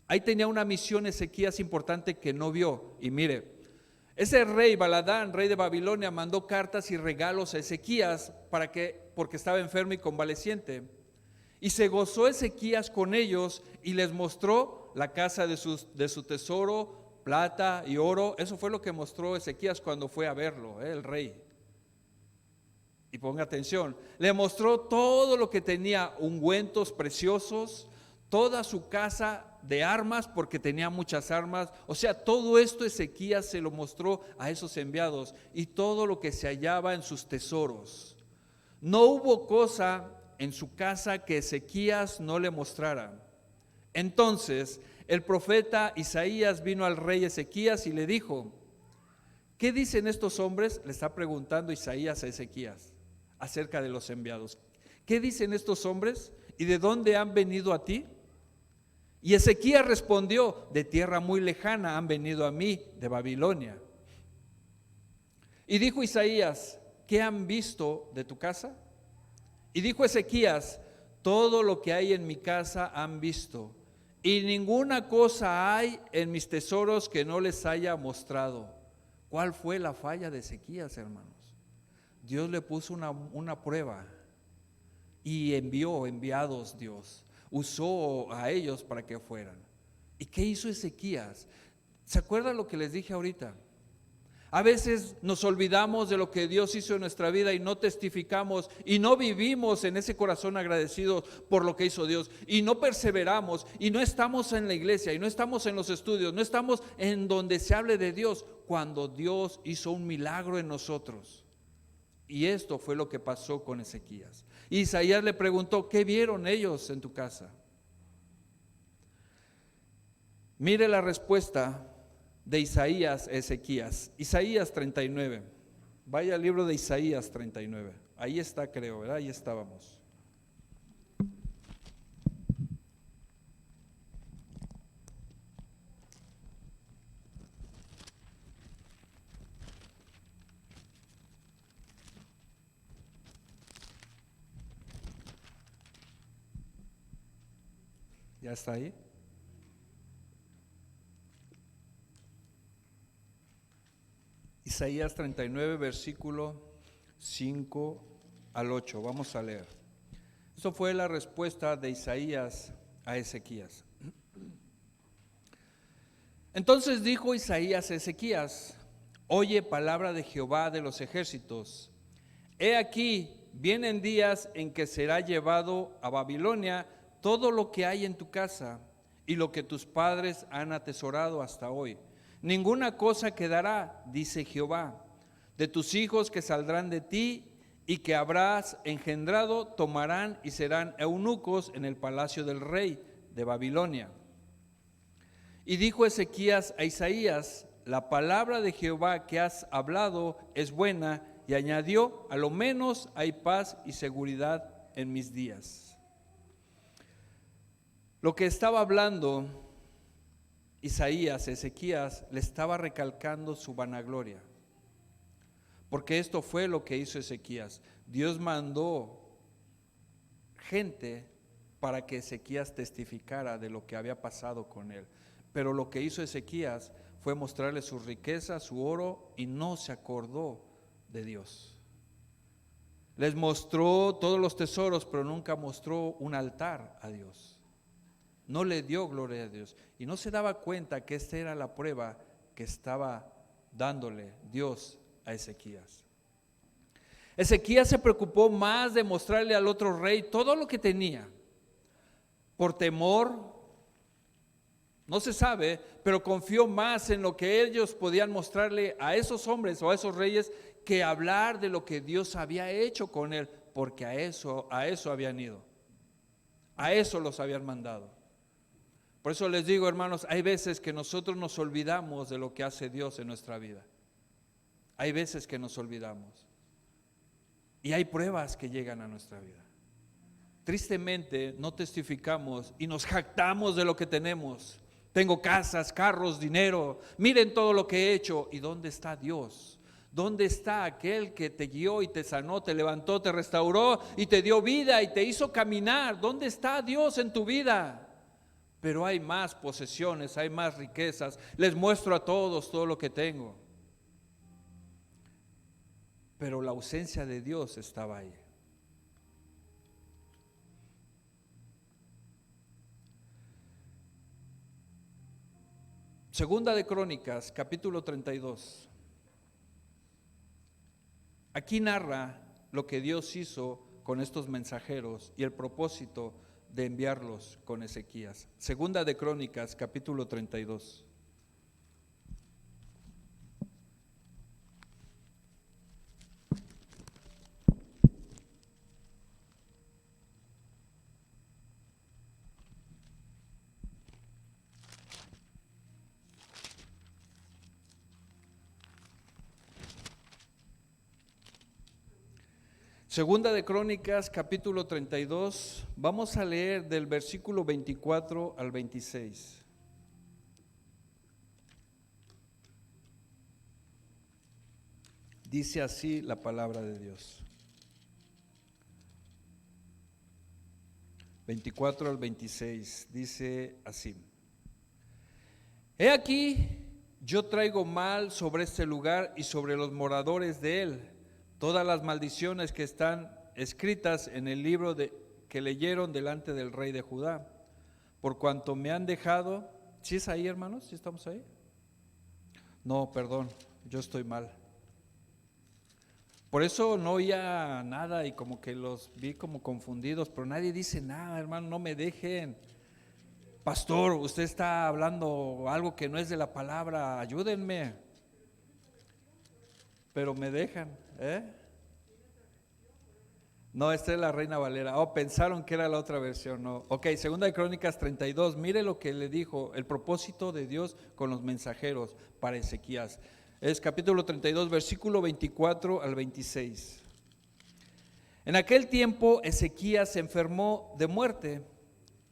Ahí tenía una misión Ezequías importante que no vio. Y mire, ese rey Baladán, rey de Babilonia, mandó cartas y regalos a Ezequías porque estaba enfermo y convaleciente. Y se gozó Ezequías con ellos y les mostró la casa de su tesoro, plata y oro. Eso fue lo que mostró Ezequías cuando fue a verlo, el rey. Y ponga atención, le mostró todo lo que tenía, ungüentos preciosos, toda su casa de armas, porque tenía muchas armas. O sea, todo esto Ezequías se lo mostró a esos enviados y todo lo que se hallaba en sus tesoros. No hubo cosa en su casa que Ezequías no le mostrara. Entonces el profeta Isaías vino al rey Ezequías y le dijo: ¿qué dicen estos hombres? Le está preguntando Isaías a Ezequías acerca de los enviados. ¿Qué dicen estos hombres? ¿Y de dónde han venido a ti? Y Ezequías respondió: de tierra muy lejana han venido a mí, de Babilonia. Y dijo Isaías: ¿qué han visto de tu casa? Y dijo Ezequías: todo lo que hay en mi casa han visto, y ninguna cosa hay en mis tesoros que no les haya mostrado. ¿Cuál fue la falla de Ezequías, hermanos? Dios le puso una prueba y envió enviados. Dios usó a ellos para que fueran. ¿Y qué hizo Ezequías? ¿Se acuerdan lo que les dije ahorita? A veces nos olvidamos de lo que Dios hizo en nuestra vida y no testificamos y no vivimos en ese corazón agradecido por lo que hizo Dios y no perseveramos y no estamos en la iglesia y no estamos en los estudios, no estamos en donde se hable de Dios cuando Dios hizo un milagro en nosotros. Y esto fue lo que pasó con Ezequías. Isaías le preguntó: ¿qué vieron ellos en tu casa? Mire la respuesta de Isaías a Ezequías. Isaías 39. Vaya al libro de Isaías 39. Ahí está, creo, ¿verdad? Ahí estábamos. ¿Ya está ahí? Isaías 39, versículo 5 al 8. Vamos a leer. Esto fue la respuesta de Isaías a Ezequías. Entonces dijo Isaías a Ezequías: oye palabra de Jehová de los ejércitos. He aquí, vienen días en que será llevado a Babilonia todo lo que hay en tu casa y lo que tus padres han atesorado hasta hoy. Ninguna cosa quedará, dice Jehová. De tus hijos que saldrán de ti y que habrás engendrado, tomarán y serán eunucos en el palacio del rey de Babilonia. Y dijo Ezequías a Isaías: la palabra de Jehová que has hablado es buena. Y añadió: a lo menos hay paz y seguridad en mis días. Lo que estaba hablando Isaías, Ezequías, le estaba recalcando su vanagloria. Porque esto fue lo que hizo Ezequías. Dios mandó gente para que Ezequías testificara de lo que había pasado con él. Pero lo que hizo Ezequías fue mostrarle su riqueza, su oro, y no se acordó de Dios. Les mostró todos los tesoros, pero nunca mostró un altar a Dios. No le dio gloria a Dios y no se daba cuenta que esta era la prueba que estaba dándole Dios a Ezequías. Ezequías se preocupó más de mostrarle al otro rey todo lo que tenía. Por temor, no se sabe, pero confió más en lo que ellos podían mostrarle a esos hombres o a esos reyes que hablar de lo que Dios había hecho con él, porque a eso habían ido, a eso los habían mandado. Por eso les digo, hermanos, hay veces que nosotros nos olvidamos de lo que hace Dios en nuestra vida. Hay veces que nos olvidamos. Y hay pruebas que llegan a nuestra vida. tristemente no testificamos y nos jactamos de lo que tenemos. Tengo casas, carros, dinero, miren todo lo que he hecho. ¿Y dónde está Dios? ¿Dónde está aquel que te guió y te sanó, te levantó, te restauró y te dio vida y te hizo caminar? ¿Dónde está Dios en tu vida? Pero hay más posesiones, hay más riquezas. Les muestro a todos todo lo que tengo. Pero la ausencia de Dios estaba ahí. Segunda de Crónicas, capítulo 32. Aquí narra lo que Dios hizo con estos mensajeros y el propósito de enviarlos con Ezequías. Segunda de Crónicas, capítulo 32. Segunda de Crónicas, capítulo 32, vamos a leer del versículo 24 al 26. Dice así la palabra de Dios. 24 al 26, dice así: He aquí, yo traigo mal sobre este lugar y sobre los moradores de él, todas las maldiciones que están escritas en el libro que leyeron delante del rey de Judá, por cuanto me han dejado. ¿Sí es ahí, hermanos? ¿Sí estamos ahí? No, perdón, yo estoy mal. Por eso no oía nada y como que los vi como confundidos, pero nadie dice nada, hermano, no me dejen. Pastor, usted está hablando algo que no es de la palabra, ayúdenme. Pero me dejan, No, esta es la Reina Valera. Pensaron que era la otra versión, no. Ok, Segunda de Crónicas 32, mire lo que le dijo, el propósito de Dios con los mensajeros para Ezequías. Es capítulo 32, versículo 24 al 26. En aquel tiempo Ezequías se enfermó de muerte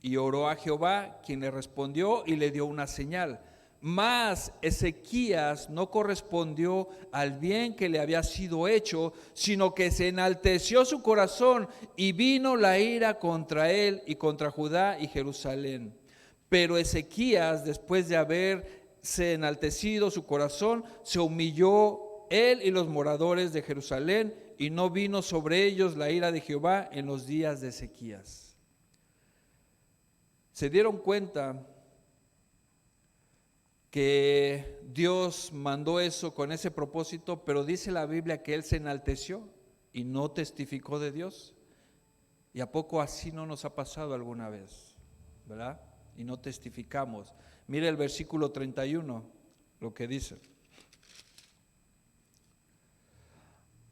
y oró a Jehová, quien le respondió y le dio una señal. Mas Ezequías no correspondió al bien que le había sido hecho, sino que se enalteció su corazón y vino la ira contra él y contra Judá y Jerusalén. Pero Ezequías, después de haberse enaltecido su corazón, se humilló él y los moradores de Jerusalén, y no vino sobre ellos la ira de Jehová en los días de Ezequías. Se dieron cuenta que Dios mandó eso con ese propósito, pero dice la Biblia que él se enalteció y no testificó de Dios. ¿Y a poco así no nos ha pasado alguna vez? ¿Verdad? Y no testificamos. Mire el versículo 31, lo que dice.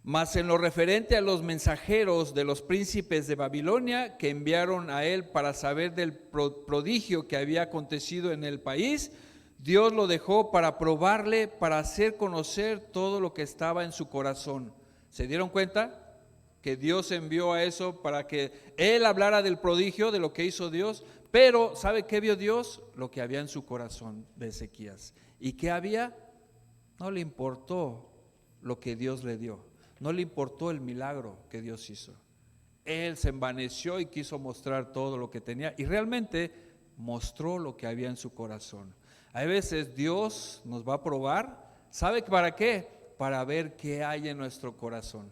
Mas en lo referente a los mensajeros de los príncipes de Babilonia que enviaron a él para saber del prodigio que había acontecido en el país, Dios lo dejó para probarle, para hacer conocer todo lo que estaba en su corazón. ¿Se dieron cuenta? Que Dios envió a eso para que él hablara del prodigio, de lo que hizo Dios. Pero ¿sabe qué vio Dios? Lo que había en su corazón de Ezequías. ¿Y qué había? No le importó lo que Dios le dio. No le importó el milagro que Dios hizo. Él se envaneció y quiso mostrar todo lo que tenía. Y realmente mostró lo que había en su corazón. Hay veces Dios nos va a probar. ¿Sabe para qué? Para ver qué hay en nuestro corazón.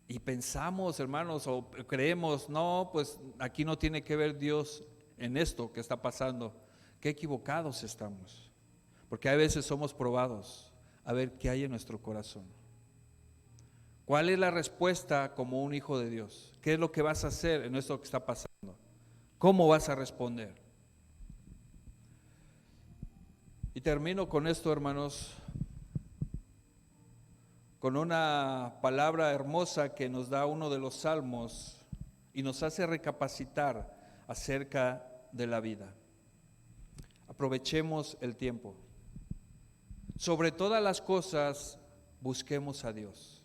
Y pensamos, hermanos, o creemos, no, pues aquí no tiene que ver Dios en esto que está pasando. Qué equivocados estamos. Porque a veces somos probados a ver qué hay en nuestro corazón. ¿Cuál es la respuesta como un hijo de Dios? ¿Qué es lo que vas a hacer en esto que está pasando? ¿Cómo vas a responder? Y termino con esto, hermanos, con una palabra hermosa que nos da uno de los salmos y nos hace recapacitar acerca de la vida. Aprovechemos el tiempo. Sobre todas las cosas, busquemos a Dios.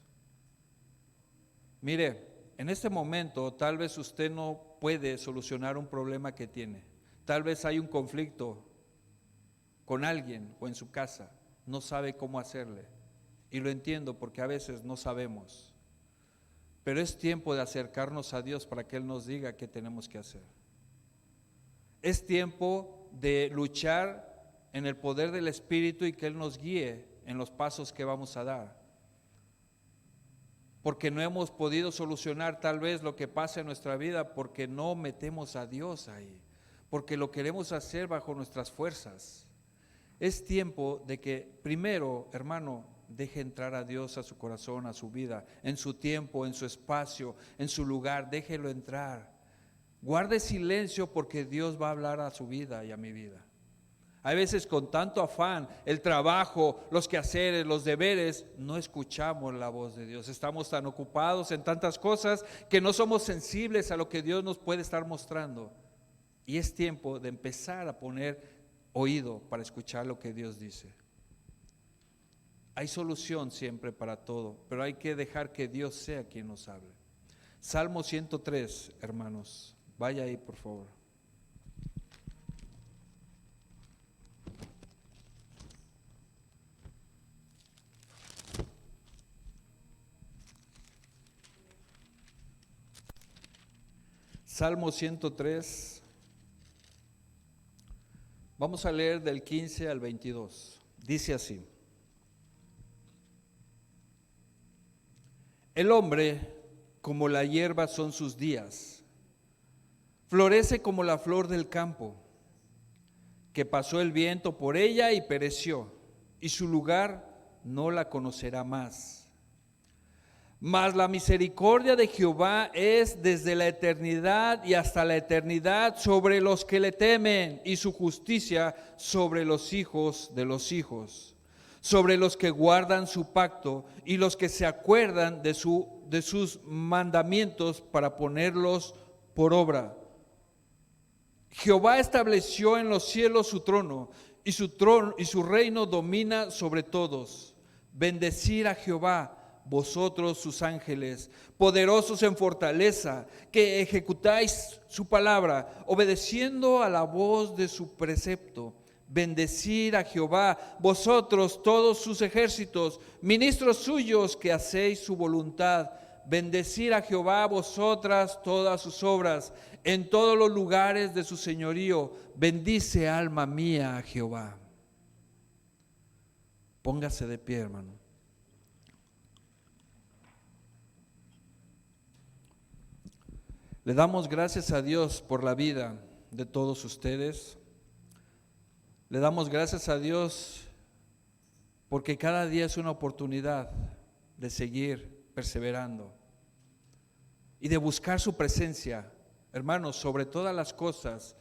Mire, en este momento tal vez usted no puede solucionar un problema que tiene. Tal vez hay un conflicto con alguien o en su casa, no sabe cómo hacerle. Y lo entiendo porque a veces no sabemos. Pero es tiempo de acercarnos a Dios para que Él nos diga qué tenemos que hacer. Es tiempo de luchar en el poder del Espíritu y que Él nos guíe en los pasos que vamos a dar. Porque no hemos podido solucionar tal vez lo que pasa en nuestra vida porque no metemos a Dios ahí, porque lo queremos hacer bajo nuestras fuerzas. Es tiempo de que primero, hermano, deje entrar a Dios a su corazón, a su vida, en su tiempo, en su espacio, en su lugar, déjelo entrar. Guarde silencio porque Dios va a hablar a su vida y a mi vida. Hay veces con tanto afán, el trabajo, los quehaceres, los deberes, no escuchamos la voz de Dios. Estamos tan ocupados en tantas cosas que no somos sensibles a lo que Dios nos puede estar mostrando. Y es tiempo de empezar a poner oído para escuchar lo que Dios dice. Hay solución siempre para todo, pero hay que dejar que Dios sea quien nos hable. Salmo 103, hermanos, vaya ahí por favor. Salmo 103, vamos a leer del 15 al 22, dice así: El hombre como la hierba son sus días, florece como la flor del campo, que pasó el viento por ella y pereció, y su lugar no la conocerá más. Mas la misericordia de Jehová es desde la eternidad y hasta la eternidad sobre los que le temen, y su justicia sobre los hijos de los hijos, sobre los que guardan su pacto y los que se acuerdan de sus mandamientos para ponerlos por obra. Jehová estableció en los cielos su trono, y su reino domina sobre todos. Bendecid a Jehová, vosotros sus ángeles, poderosos en fortaleza, que ejecutáis su palabra, obedeciendo a la voz de su precepto. Bendecid a Jehová, vosotros todos sus ejércitos, ministros suyos que hacéis su voluntad. Bendecid a Jehová, vosotras todas sus obras, en todos los lugares de su señorío. Bendice, alma mía, a Jehová. Póngase de pie, hermano. Le damos gracias a Dios por la vida de todos ustedes. Le damos gracias a Dios porque cada día es una oportunidad de seguir perseverando y de buscar su presencia. Hermanos, sobre todas las cosas,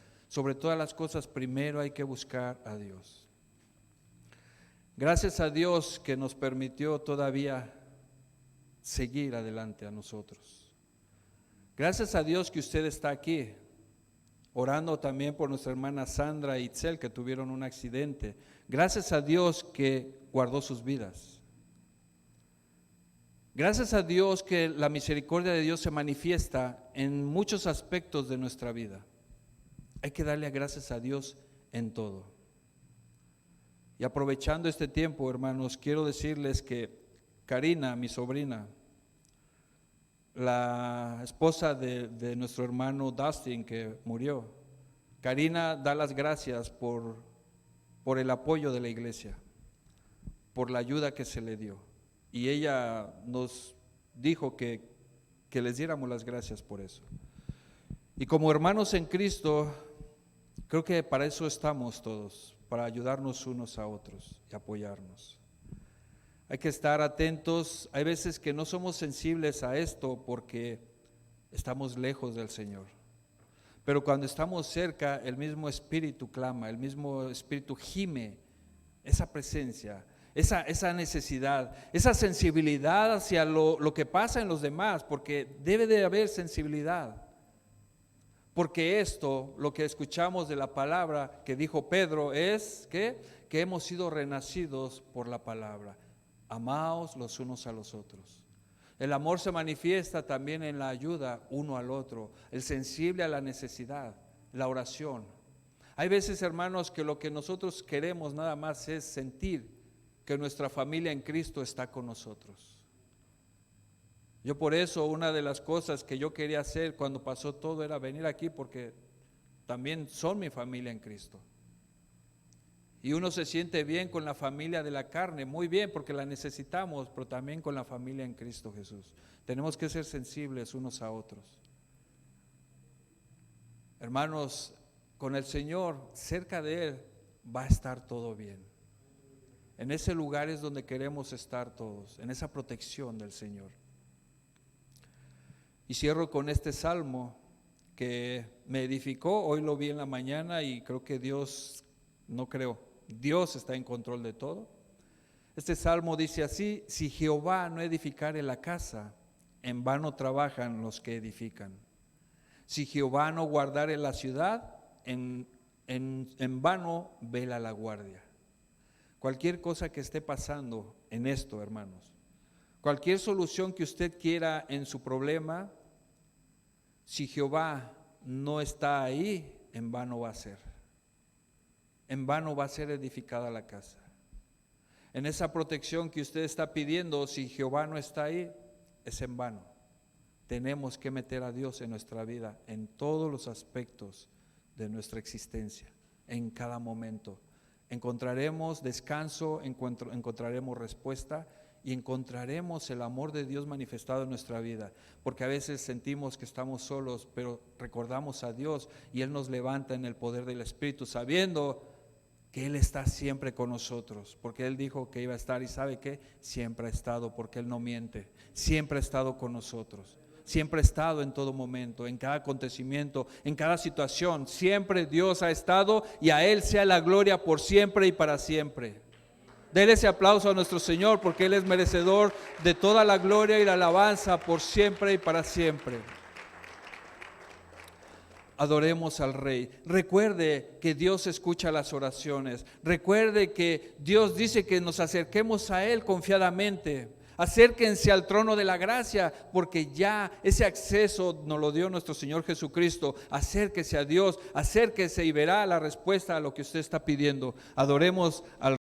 primero hay que buscar a Dios. Gracias a Dios que nos permitió todavía seguir adelante a nosotros. Gracias a Dios que usted está aquí, orando también por nuestra hermana Sandra y Itzel, que tuvieron un accidente. Gracias a Dios que guardó sus vidas. Gracias a Dios que la misericordia de Dios se manifiesta en muchos aspectos de nuestra vida. Hay que darle gracias a Dios en todo. Y aprovechando este tiempo, hermanos, quiero decirles que Karina, mi sobrina, la esposa de nuestro hermano Dustin que murió, Karina da las gracias por el apoyo de la iglesia, por la ayuda que se le dio, y ella nos dijo que les diéramos las gracias por eso. Y como hermanos en Cristo, creo que para eso estamos todos, para ayudarnos unos a otros y apoyarnos. Hay que estar atentos. Hay veces que no somos sensibles a esto porque estamos lejos del Señor. Pero cuando estamos cerca, el mismo Espíritu clama, el mismo Espíritu gime esa presencia, esa necesidad, esa sensibilidad hacia lo que pasa en los demás, porque debe de haber sensibilidad. Porque esto, lo que escuchamos de la palabra que dijo Pedro es que hemos sido renacidos por la palabra. Amaos los unos a los otros. El amor se manifiesta también en la ayuda uno al otro, el sensible a la necesidad, la oración. Hay veces, hermanos, que lo que nosotros queremos nada más es sentir que nuestra familia en Cristo está con nosotros. Yo por eso una de las cosas que yo quería hacer cuando pasó todo era venir aquí, porque también son mi familia en Cristo. Y uno se siente bien con la familia de la carne, muy bien, porque la necesitamos, pero también con la familia en Cristo Jesús. Tenemos que ser sensibles unos a otros. Hermanos, con el Señor, cerca de Él, va a estar todo bien. En ese lugar es donde queremos estar todos, en esa protección del Señor. Y cierro con este salmo que me edificó. Hoy lo vi en la mañana y creo que Dios está en control de todo. Este salmo dice así: si Jehová no edificare la casa, en vano trabajan los que edifican. Si Jehová no guardare la ciudad, en vano vela la guardia. Cualquier cosa que esté pasando en esto, hermanos, cualquier solución que usted quiera en su problema, si Jehová no está ahí, en vano va a ser. En vano va a ser edificada la casa. En esa protección que usted está pidiendo, si Jehová no está ahí, es en vano. Tenemos que meter a Dios en nuestra vida, en todos los aspectos de nuestra existencia, en cada momento. Encontraremos descanso, encontraremos respuesta y encontraremos el amor de Dios manifestado en nuestra vida, porque a veces sentimos que estamos solos, pero recordamos a Dios y Él nos levanta en el poder del Espíritu, sabiendo que Él está siempre con nosotros, porque Él dijo que iba a estar, y ¿sabe qué? Siempre ha estado, porque Él no miente, siempre ha estado con nosotros. Siempre ha estado en todo momento, en cada acontecimiento, en cada situación. Siempre Dios ha estado, y a Él sea la gloria por siempre y para siempre. Dele ese aplauso a nuestro Señor, porque Él es merecedor de toda la gloria y la alabanza por siempre y para siempre. Adoremos al Rey. Recuerde que Dios escucha las oraciones. Recuerde que Dios dice que nos acerquemos a Él confiadamente. Acérquense al trono de la gracia, porque ya ese acceso nos lo dio nuestro Señor Jesucristo. Acérquese a Dios, acérquese y verá la respuesta a lo que usted está pidiendo. Adoremos al